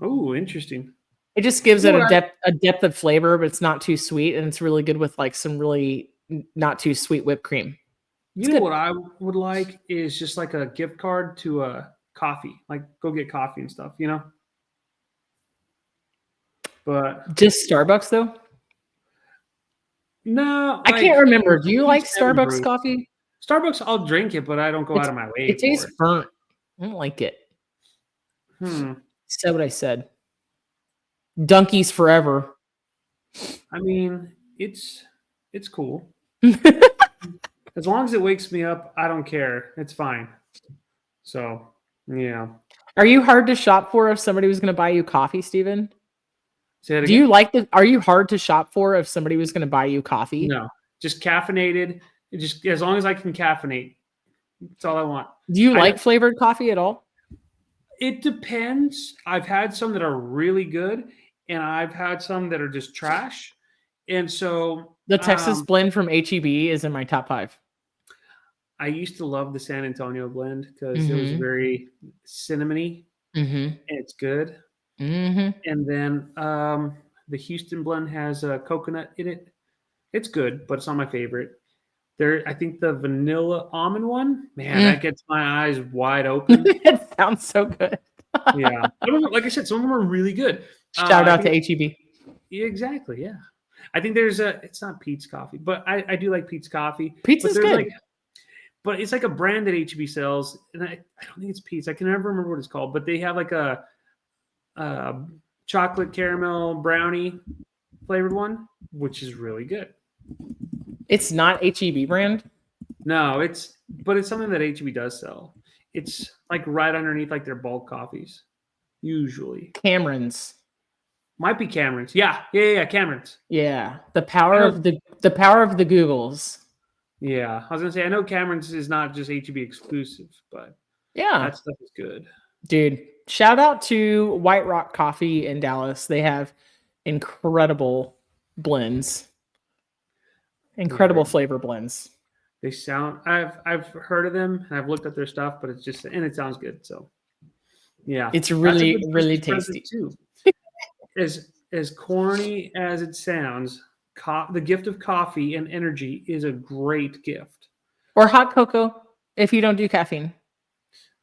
Oh, interesting. It just gives You know it what I a depth of flavor, but it's not too sweet, and it's really good with like some really not too sweet whipped cream. you It's know good. what I would like is just like a gift card to a coffee. Like go get coffee and stuff, you know? But Just Starbucks though. no, I can't like remember. Do you like 7 Starbucks brew. coffee? Starbucks, I'll drink it, but I don't go out It's of my way it for tastes it. burnt. I don't like it. Hmm. Said what I said. Dunkies forever. I mean, it's cool. As long as it wakes me up, I don't care. It's fine. So, yeah. Are you hard to shop for if somebody was going to buy you coffee, Steven? Say it Do you again? like the? Are you hard to shop for if somebody was going to buy you coffee? No. Just caffeinated. Just as long as I can caffeinate. That's all I want. Do you I like don't flavored coffee at all? it depends. I've had some that are really good and I've had some that are just trash. And so The Texas blend from HEB is in my top 5. I used to love the San Antonio blend because it was Mhm. very cinnamony Mhm. and it's good. Mhm. And then the Houston blend has a coconut in it. It's good, but it's not my favorite. I think the vanilla almond one, man, Mm. that gets my eyes wide open. It sounds so good. Yeah, like I said, some of them are really good. Shout I out to think HEB. yeah, exactly, yeah. I think there's it's not Pete's Coffee, but I do like Pete's Coffee. But Pizza's there's good. like, but it's like a brand that HEB sells, and I don't think it's Pete's. I can never remember what it's called, but they have like a chocolate caramel brownie flavored one, which is really good. It's not HEB brand. No, but it's something that HEB does sell. It's like right underneath like their bulk coffees, usually. Cameron's. Might be Cameron's. Yeah, Cameron's. Yeah. The I power know. of the power of the Googles. Yeah, I was gonna say I know Cameron's is not just HEB exclusive, but Yeah. that stuff is good. Dude, shout out to White Rock Coffee in Dallas. They have incredible blends, Yeah, incredible flavor blends. they sound. I've heard of them and I've looked at their stuff, but it's just and it sounds good. So yeah, It's that's a really, good really Christmas present tasty. too. As corny as it sounds, the gift of coffee and energy is a great gift. Or hot cocoa if you don't do caffeine.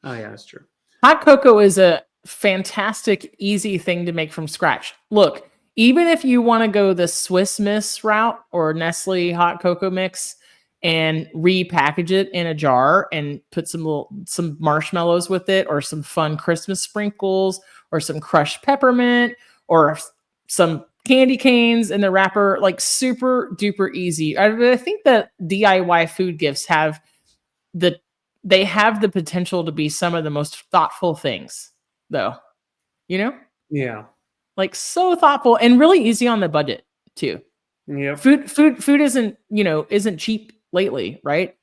Oh yeah, that's true. Hot cocoa is a fantastic, easy thing to make from scratch. Look, even if you want to go the Swiss Miss route or Nestle hot cocoa mix and repackage it in a jar and put some marshmallows with it or some fun Christmas sprinkles or some crushed peppermint or some candy canes in the wrapper, like super duper easy. I think that DIY food gifts have the they have the potential to be some of the most thoughtful things, though. You know, Yeah. like so thoughtful and really easy on the budget too. Yep. Food isn't cheap lately, right?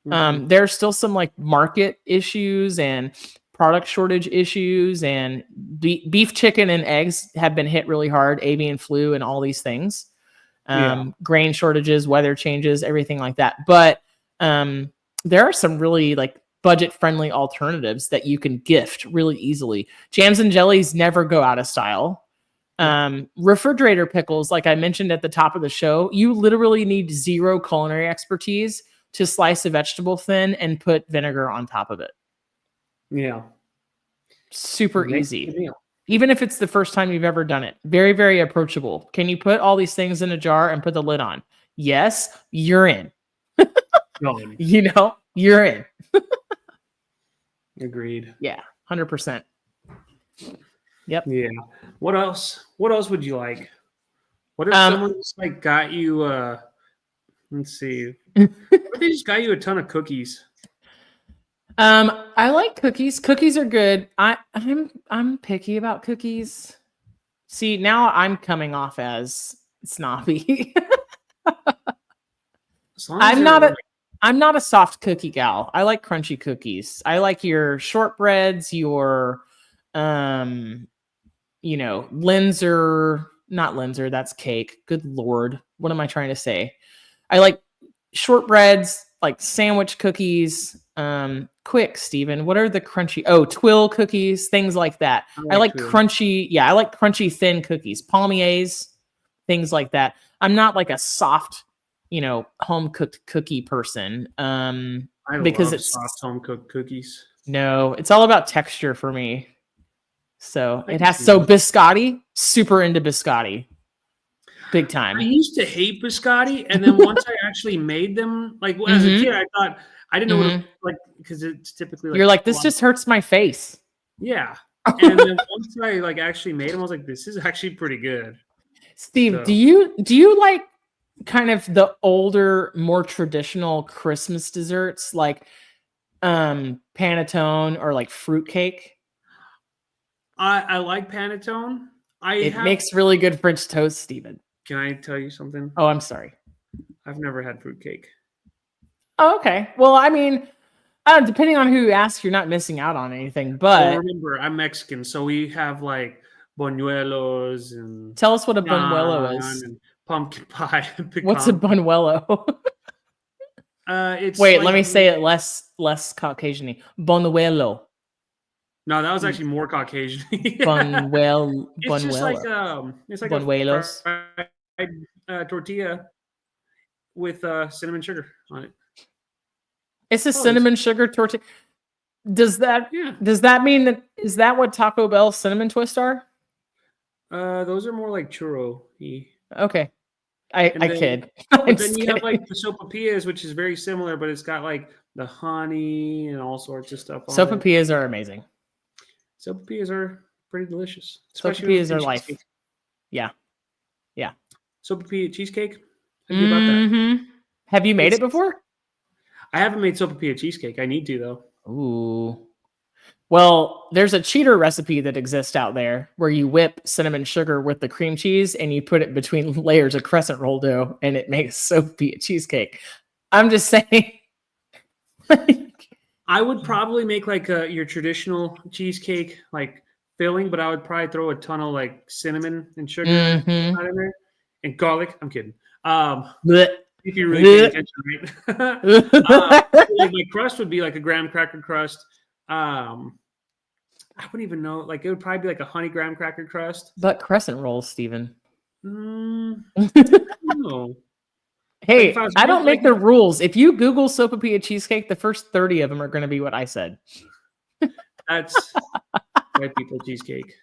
Mm-mm. There's still some like market issues and product shortage issues, and beef, chicken, and eggs have been hit really hard. Avian flu and all these things, Yeah. grain shortages, weather changes, everything like that. But there are some really like budget friendly alternatives that you can gift really easily. Jams and jellies never go out of style. Nope. Refrigerator pickles, like I mentioned at the top of the show, you literally need zero culinary expertise to slice a vegetable thin and put vinegar on top of it. Yeah. Super Make the easy. meal. Even if it's the first time you've ever done it. Very, very approachable. Can you put all these things in a jar and put the lid on? Yes, you're in. Done. You're in. Agreed. Yeah, 100%. Yep. Yeah. What else? What else would you like? What if Um, someone just like got you let's see. What if they just got you a ton of cookies? I like cookies. Cookies are good. I'm picky about cookies. See, now I'm coming off as snobby. As long as I'm they're not a like, I'm not a soft cookie gal. I like crunchy cookies. I like your shortbreads, your not Linzer, that's cake. Good Lord. What am I trying to say? I like shortbreads, like sandwich cookies. Quick, Steven. What are the crunchy? Oh, twill cookies, things like that. I like twill. crunchy. Yeah, I like crunchy thin cookies. Palmiers, things like that. I'm not like a soft, home cooked cookie person. I because love it's soft home cooked cookies. no, it's all about texture for me. So I it can has see so that. biscotti, super into biscotti. Big I time. used to hate biscotti, and then once I actually made them, like as a kid, I thought I didn't know what it, like because it's typically You're like like, this just hurts my face. yeah. And then once I like actually made them, I was like, this is actually pretty good. Steve, So, do you like kind of the older, more traditional Christmas desserts like panettone or like fruitcake? I like panettone. It makes really good French toast, Steven. Can I tell you something? Oh, I'm sorry. I've never had fruitcake. Oh, okay. Well, I mean, depending on who you ask, you're not missing out on anything. Well, But remember, I'm Mexican, so we have like buñuelos and tell us what a buñuelo naan is. and pumpkin pie and What's a pecan. buñuelo? It's Wait, like let me say it less Caucasian-y. Buñuelo. no, that was actually more Caucasian. Yeah. It's just like Buñuelo. it's like a Buñuelos. fried tortilla with cinnamon sugar on it. It's a Oh, cinnamon sugar tortilla. Does that Yeah. mean that is that what Taco Bell cinnamon twists are? Those are more like churro. Okay. And I then, kid. I'm but then just you have like kidding. the sopapillas, which is very similar, but it's got like the honey and all sorts of stuff on it. Sopapillas are amazing. Sopapillas are pretty delicious, especially Sopapillas in are life. cheesecake. Yeah. Yeah. Sopapilla cheesecake. I'd be about that. Mm-hmm. Have you made it before? I haven't made sopapilla cheesecake. I need to though. Ooh. Well, there's a cheater recipe that exists out there where you whip cinnamon sugar with the cream cheese and you put it between layers of crescent roll dough and it makes Sophie a cheesecake. I'm just saying. I would probably make like your traditional cheesecake like filling, but I would probably throw a ton of like cinnamon and sugar and Mm-hmm. in there and garlic. I'm kidding. If you're really paying attention, right? Like my crust would be like a graham cracker crust. I wouldn't even know. Like it would probably be like a honey graham cracker crust. But crescent rolls, Steven. I don't know. Hey, Like I don't make the rules. If you Google sopapilla cheesecake, the first 30 of them are going to be what I said. That's white people cheesecake.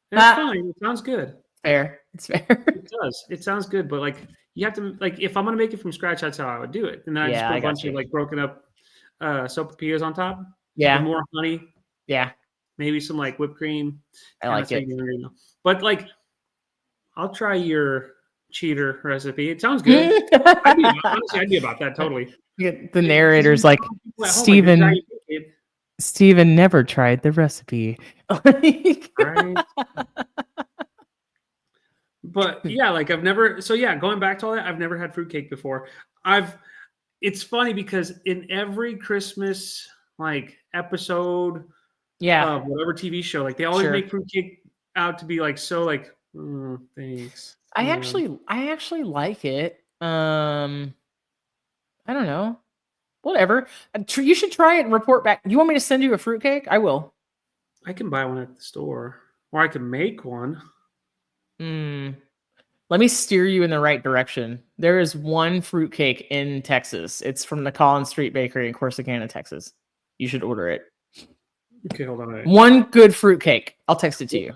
That's fine. It sounds good. Fair. It's fair. It does. It sounds good, but like you have to like if I'm gonna make it from scratch, that's how I would do it. And then I just put a bunch of like broken up sopapillas on top. Yeah. With more honey. Yeah. Maybe some like whipped cream. I like it. But like I'll try your cheater recipe. It sounds good. Honestly, I'd be about that totally. The narrator's like, Steven never tried the recipe. Right. But yeah, like I've never. So yeah, going back to all that, I've never had fruitcake before. It's funny because in every Christmas like episode, of whatever TV show, like they always make fruitcake out to be like so like thanks. I actually like it. I don't know. Whatever. You should try it and report back. You want me to send you a fruitcake? I will. I can buy one at the store, or I can make one. Let me steer you in the right direction. There is one fruitcake in Texas. It's from the Collins Street Bakery in Corsicana, Texas. You should order it. Okay, hold on. One good fruitcake. I'll text it to you.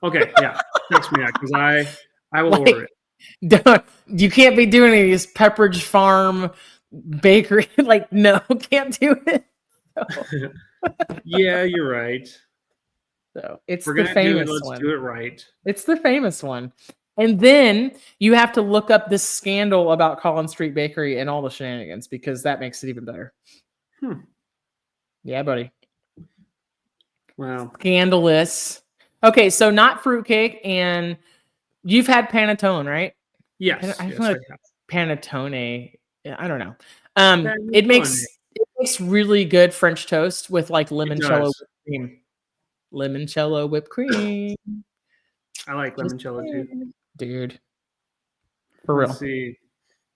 Okay, yeah. Text me that because I will order it. You can't be doing any of these Pepperidge Farm bakery. Like, no, can't do it. No. Yeah, you're right. So it's the famous one. Let's do it right. It's the famous one. And then you have to look up this scandal about Collins Street Bakery and all the shenanigans because that makes it even better. Yeah, buddy. Wow. Scandalous. Okay, so not fruitcake, and you've had panettone, right? Yes. I have. Panettone. I don't know. It makes really good French toast with like limoncello cream. Limoncello whipped cream. I like Just limoncello too. saying. Dude. For Let's real. see.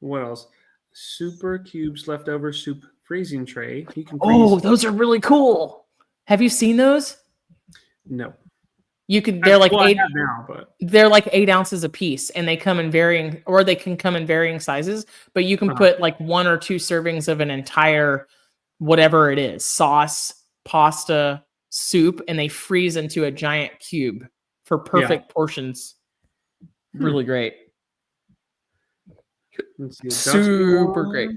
What else? Super Cubes leftover soup freezing tray. You can Oh, freeze. those are really cool. Have you seen those? No. You can, I have now, but they're like 8 ounces a piece, and they come in varying, or they can come in varying sizes, but you can put like 1 or 2 servings of an entire, whatever it is, sauce, pasta, soup, and they freeze into a giant cube for perfect portions. Really great. let's see. Super great.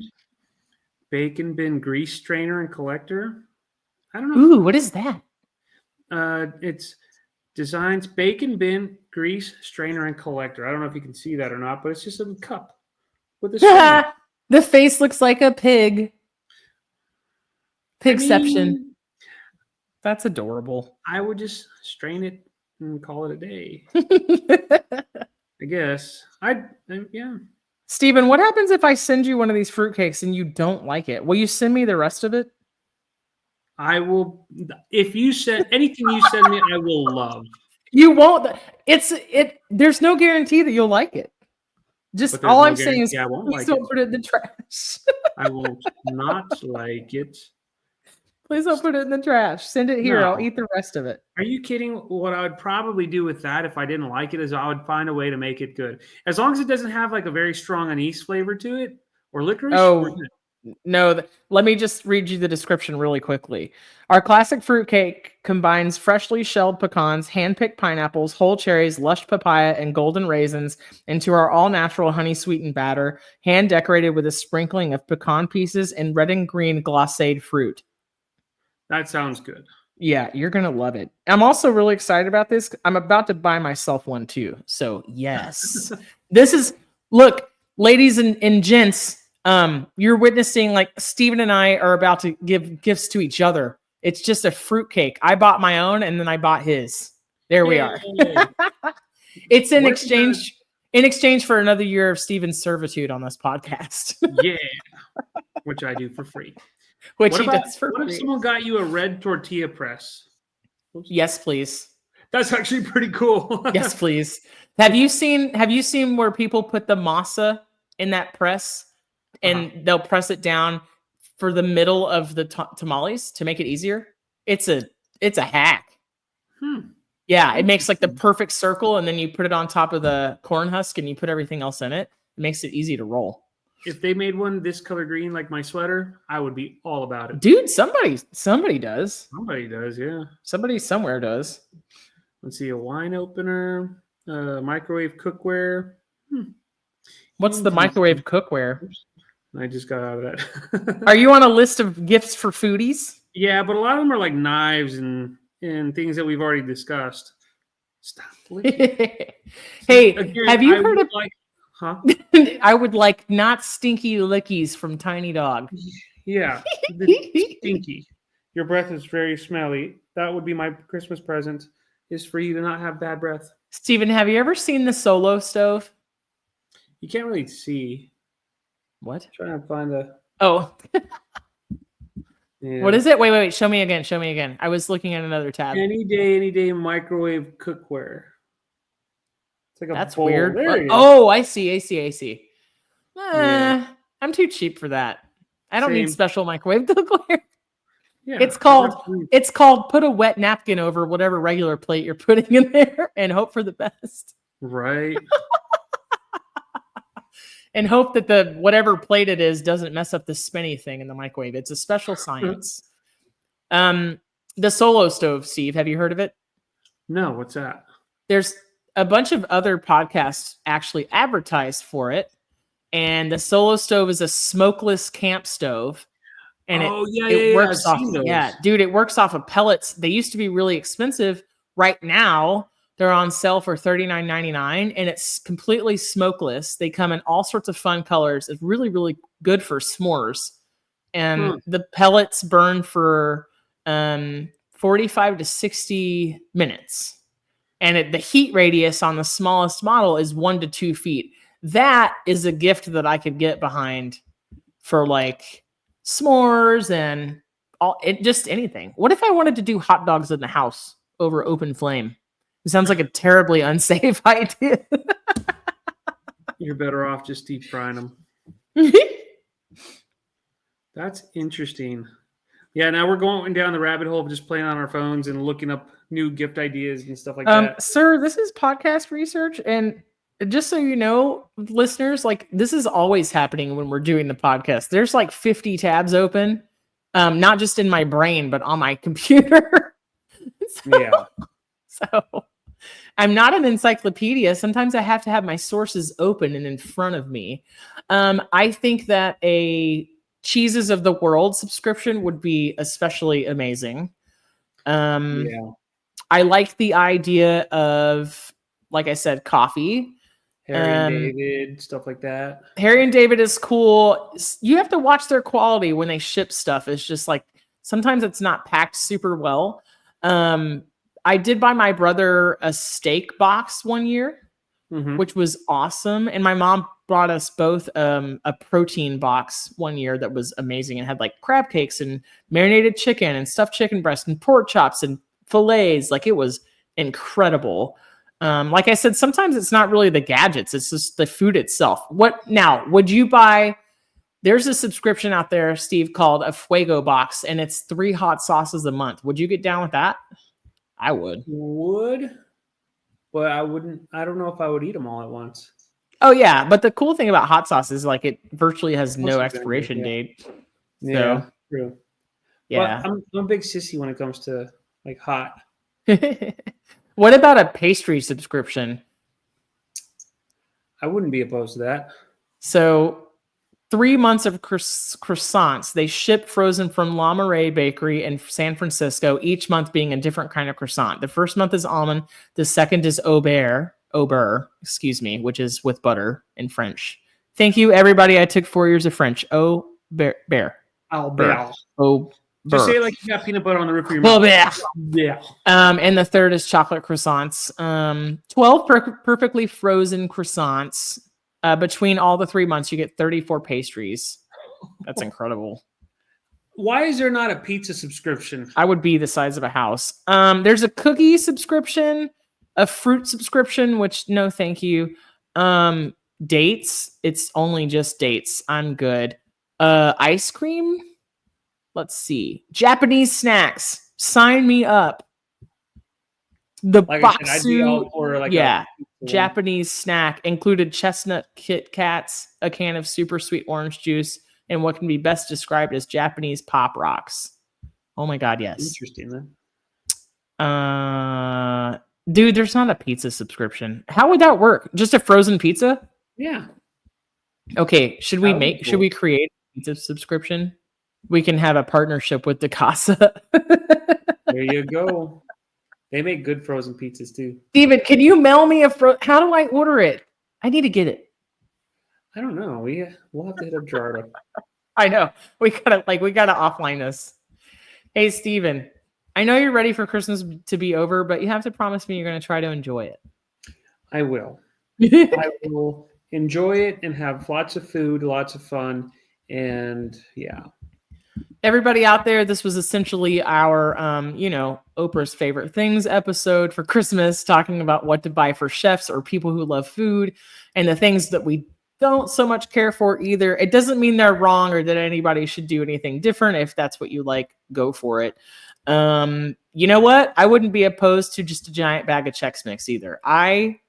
Bacon bin grease strainer and collector. I don't know. Ooh, what is that? It's designs bacon bin grease strainer and collector. I don't know if you can see that or not, but it's just a cup with a strainer. The face looks like a pig. Pigception. That's adorable. I would just strain it and call it a day. I guess. Yeah. Steven, what happens if I send you one of these fruitcakes and you don't like it? Will you send me the rest of it? I will. If you send anything you send me, I will love. You won't. There's no guarantee that you'll like it. Just all I'm saying is, please don't put it in the trash. I will not like it. Please don't put it in the trash. Send it here. I'll eat the rest of it. Are you kidding? What I would probably do with that if I didn't like it is I would find a way to make it good. As long as it doesn't have like a very strong anise flavor to it or licorice. Oh, no. Let me just read you the description really quickly. Our classic fruitcake combines freshly shelled pecans, hand-picked pineapples, whole cherries, lush papaya, and golden raisins into our all-natural honey-sweetened batter, hand-decorated with a sprinkling of pecan pieces and red and green glacéd fruit. That sounds good. Yeah, you're going to love it. I'm also really excited about this. I'm about to buy myself one too. So yes, look, ladies and gents, you're witnessing like Steven and I are about to give gifts to each other. It's just a fruitcake. I bought my own and then I bought his. There we are. It's in exchange for another year of Steven's servitude on this podcast. Yeah, which I do for free. What if someone got you a red tortilla press? Oops. Yes, please. That's actually pretty cool. Yes, please. Have you seen where people put the masa in that press and they'll press it down for the middle of the tamales to make it easier? It's a hack. Yeah, it makes like the perfect circle, and then you put it on top of the corn husk and you put everything else in it. It makes it easy to roll. If they made one this color green like my sweater, I would be all about it. Dude, somebody does. Somebody does, yeah. Somebody somewhere does. Let's see, a wine opener, microwave cookware. What's the microwave cookware? I just got out of that. Are you on a list of gifts for foodies? Yeah, but a lot of them are like knives and things that we've already discussed. Stop licking. Hey, again, have you heard of Huh? I would like not stinky lickies from Tiny Dog. Yeah, stinky. Your breath is very smelly. That would be my Christmas present, is for you to not have bad breath. Steven, have you ever seen the Solo stove? You can't really see. What? I'm trying to find the. Oh. Yeah. What is it? Wait. Show me again. I was looking at another tab. Any day microwave cookware. Like that's bowl. Weird. Oh, I see. Yeah. I'm too cheap for that. I don't need special microwave cookware. Yeah, it's called put a wet napkin over whatever regular plate you're putting in there and hope for the best. Right. And hope that the whatever plate it is doesn't mess up the spinny thing in the microwave. It's a special science. The Solo stove, Steve, have you heard of it? No, what's that? There's a bunch of other podcasts actually advertise for it. And the Solo stove is a smokeless camp stove. And it works off, it works off of pellets. They used to be really expensive. Right now, they're on sale for $39.99, and it's completely smokeless. They come in all sorts of fun colors. It's really, really good for s'mores. And the pellets burn for 45 to 60 minutes. And the heat radius on the smallest model is 1 to 2 feet. That is a gift that I could get behind for like s'mores and just anything. What if I wanted to do hot dogs in the house over open flame. It sounds like a terribly unsafe idea. You're better off just deep frying them. That's interesting. Yeah, now we're going down the rabbit hole of just playing on our phones and looking up new gift ideas and stuff like that. Sir, this is podcast research, and just so you know, listeners, like this is always happening when we're doing the podcast. There's like 50 tabs open, not just in my brain, but on my computer. Yeah. So I'm not an encyclopedia. Sometimes I have to have my sources open and in front of me. I think that a Cheeses of the World subscription would be especially amazing. Yeah. I like the idea of, like I said, coffee. Harry and David, stuff like that. Harry and David is cool. You have to watch their quality when they ship stuff. It's just like sometimes it's not packed super well. I did buy my brother a steak box one year, which was awesome. And my mom brought us both a protein box one year that was amazing and had like crab cakes and marinated chicken and stuffed chicken breast and pork chops and fillets. Like it was incredible. Like I said, sometimes it's not really the gadgets, it's just the food itself. What now? Would you buy? There's a subscription out there, Steve, called a Fuego box, and it's 3 hot sauces a month. Would you get down with that? I would. But I wouldn't. I don't know if I would eat them all at once. Oh yeah, but the cool thing about hot sauce is like it virtually has no expiration date. Yeah, true. Yeah, but I'm a big sissy when it comes to like hot. What about a pastry subscription? I wouldn't be opposed to that. So 3 months of croissants. They ship frozen from La Marais Bakery in San Francisco, each month being a different kind of croissant. The first month is almond. The second is Aubert, which is with butter in French. Thank you, everybody. I took 4 years of French. Albert. Just say it like you got peanut butter on the roof of your mouth. Yeah. And the third is chocolate croissants. 12 perfectly frozen croissants. Between all the 3 months, you get 34 pastries. That's incredible. Why is there not a pizza subscription? I would be the size of a house. There's a cookie subscription, a fruit subscription, which no, thank you. Dates. It's only just dates. I'm good. Ice cream. Let's see. Japanese snacks. Sign me up. The like Baksu, I said, I'd be all for like Japanese snack included chestnut Kit Kats, a can of super sweet orange juice, and what can be best described as Japanese pop rocks. Oh my God, yes. Interesting, then. Dude, there's not a pizza subscription. How would that work? Just a frozen pizza? Yeah. Okay, should we create a pizza subscription? We can have a partnership with the Casa. There you go. They make good frozen pizzas too. Steven, can you mail me how do I order it? I need to get it. I don't know. We'll have to hit up Gerardo. I know. We gotta offline this. Hey Steven, I know you're ready for Christmas to be over, but you have to promise me you're gonna try to enjoy it. I will. I will enjoy it and have lots of food, lots of fun, and yeah. Everybody out there, this was essentially our, Oprah's favorite things episode for Christmas, talking about what to buy for chefs or people who love food and the things that we don't so much care for either. It doesn't mean they're wrong or that anybody should do anything different. If that's what you like, go for it. You know what? I wouldn't be opposed to just a giant bag of Chex Mix either. I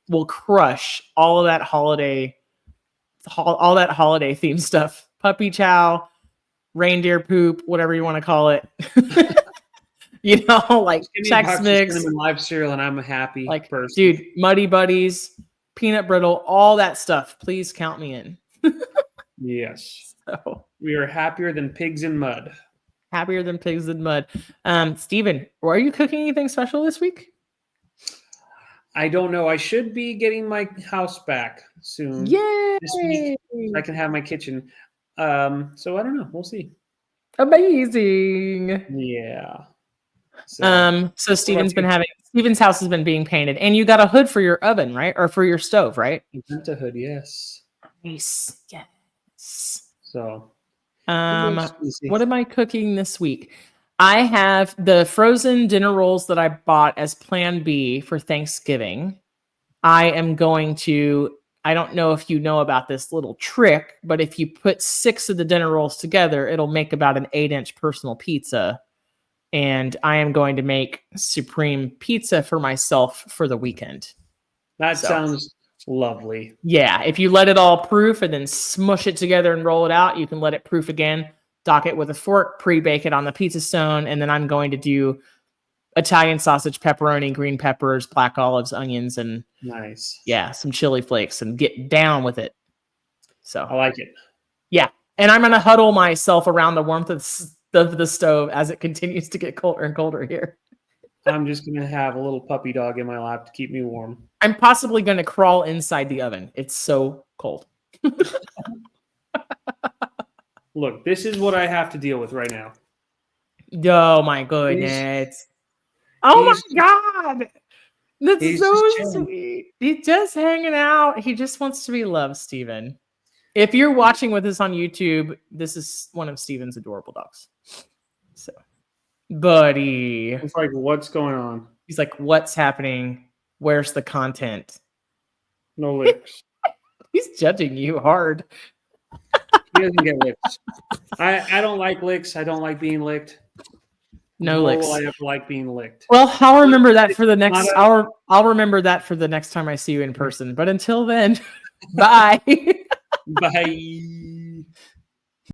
will crush all of that holiday themed stuff. Puppy chow, reindeer poop, whatever you want to call it. Like Chex Mix, cinnamon live cereal, and I'm a happy person. Dude, Muddy Buddies, peanut brittle, all that stuff. Please count me in. Yes. So, we are happier than pigs in mud. Happier than pigs in mud. Steven, are you cooking anything special this week? I don't know. I should be getting my house back soon. Yay! This week, so I can have my kitchen. So I don't know. We'll see. Amazing. Yeah. So Steven's house has been being painted, and you got a hood for your oven, right? Or for your stove, right? A hood, yes. Nice. Yes. So what am I cooking this week? I have the frozen dinner rolls that I bought as Plan B for Thanksgiving. I am going to, I don't know if you know about this little trick, but if you put 6 of the dinner rolls together, it'll make about an 8-inch personal pizza. And I am going to make supreme pizza for myself for the weekend. That sounds lovely. Yeah, if you let it all proof and then smush it together and roll it out, you can let it proof again, dock it with a fork, pre-bake it on the pizza stone, and then I'm going to do Italian sausage, pepperoni, green peppers, black olives, onions, and nice. Yeah, some chili flakes and get down with it. So I like it. Yeah, and I'm going to huddle myself around the warmth of the stove as it continues to get colder and colder here. I'm just going to have a little puppy dog in my lap to keep me warm. I'm possibly going to crawl inside the oven. It's so cold. Look, this is what I have to deal with right now. Oh my goodness. Oh my God. That's so sweet. He's just hanging out. He just wants to be loved, Steven. If you're watching with us on YouTube, this is one of Steven's adorable dogs. So, buddy. It's like, what's going on? He's like, what's happening? Where's the content? No licks. He's judging you hard. He doesn't get licks. I don't like licks. I don't like being licked. No licks. I ever like being licked. Well, I'll remember that for the next. I'll remember that for the next time I see you in person. But until then, bye. Bye.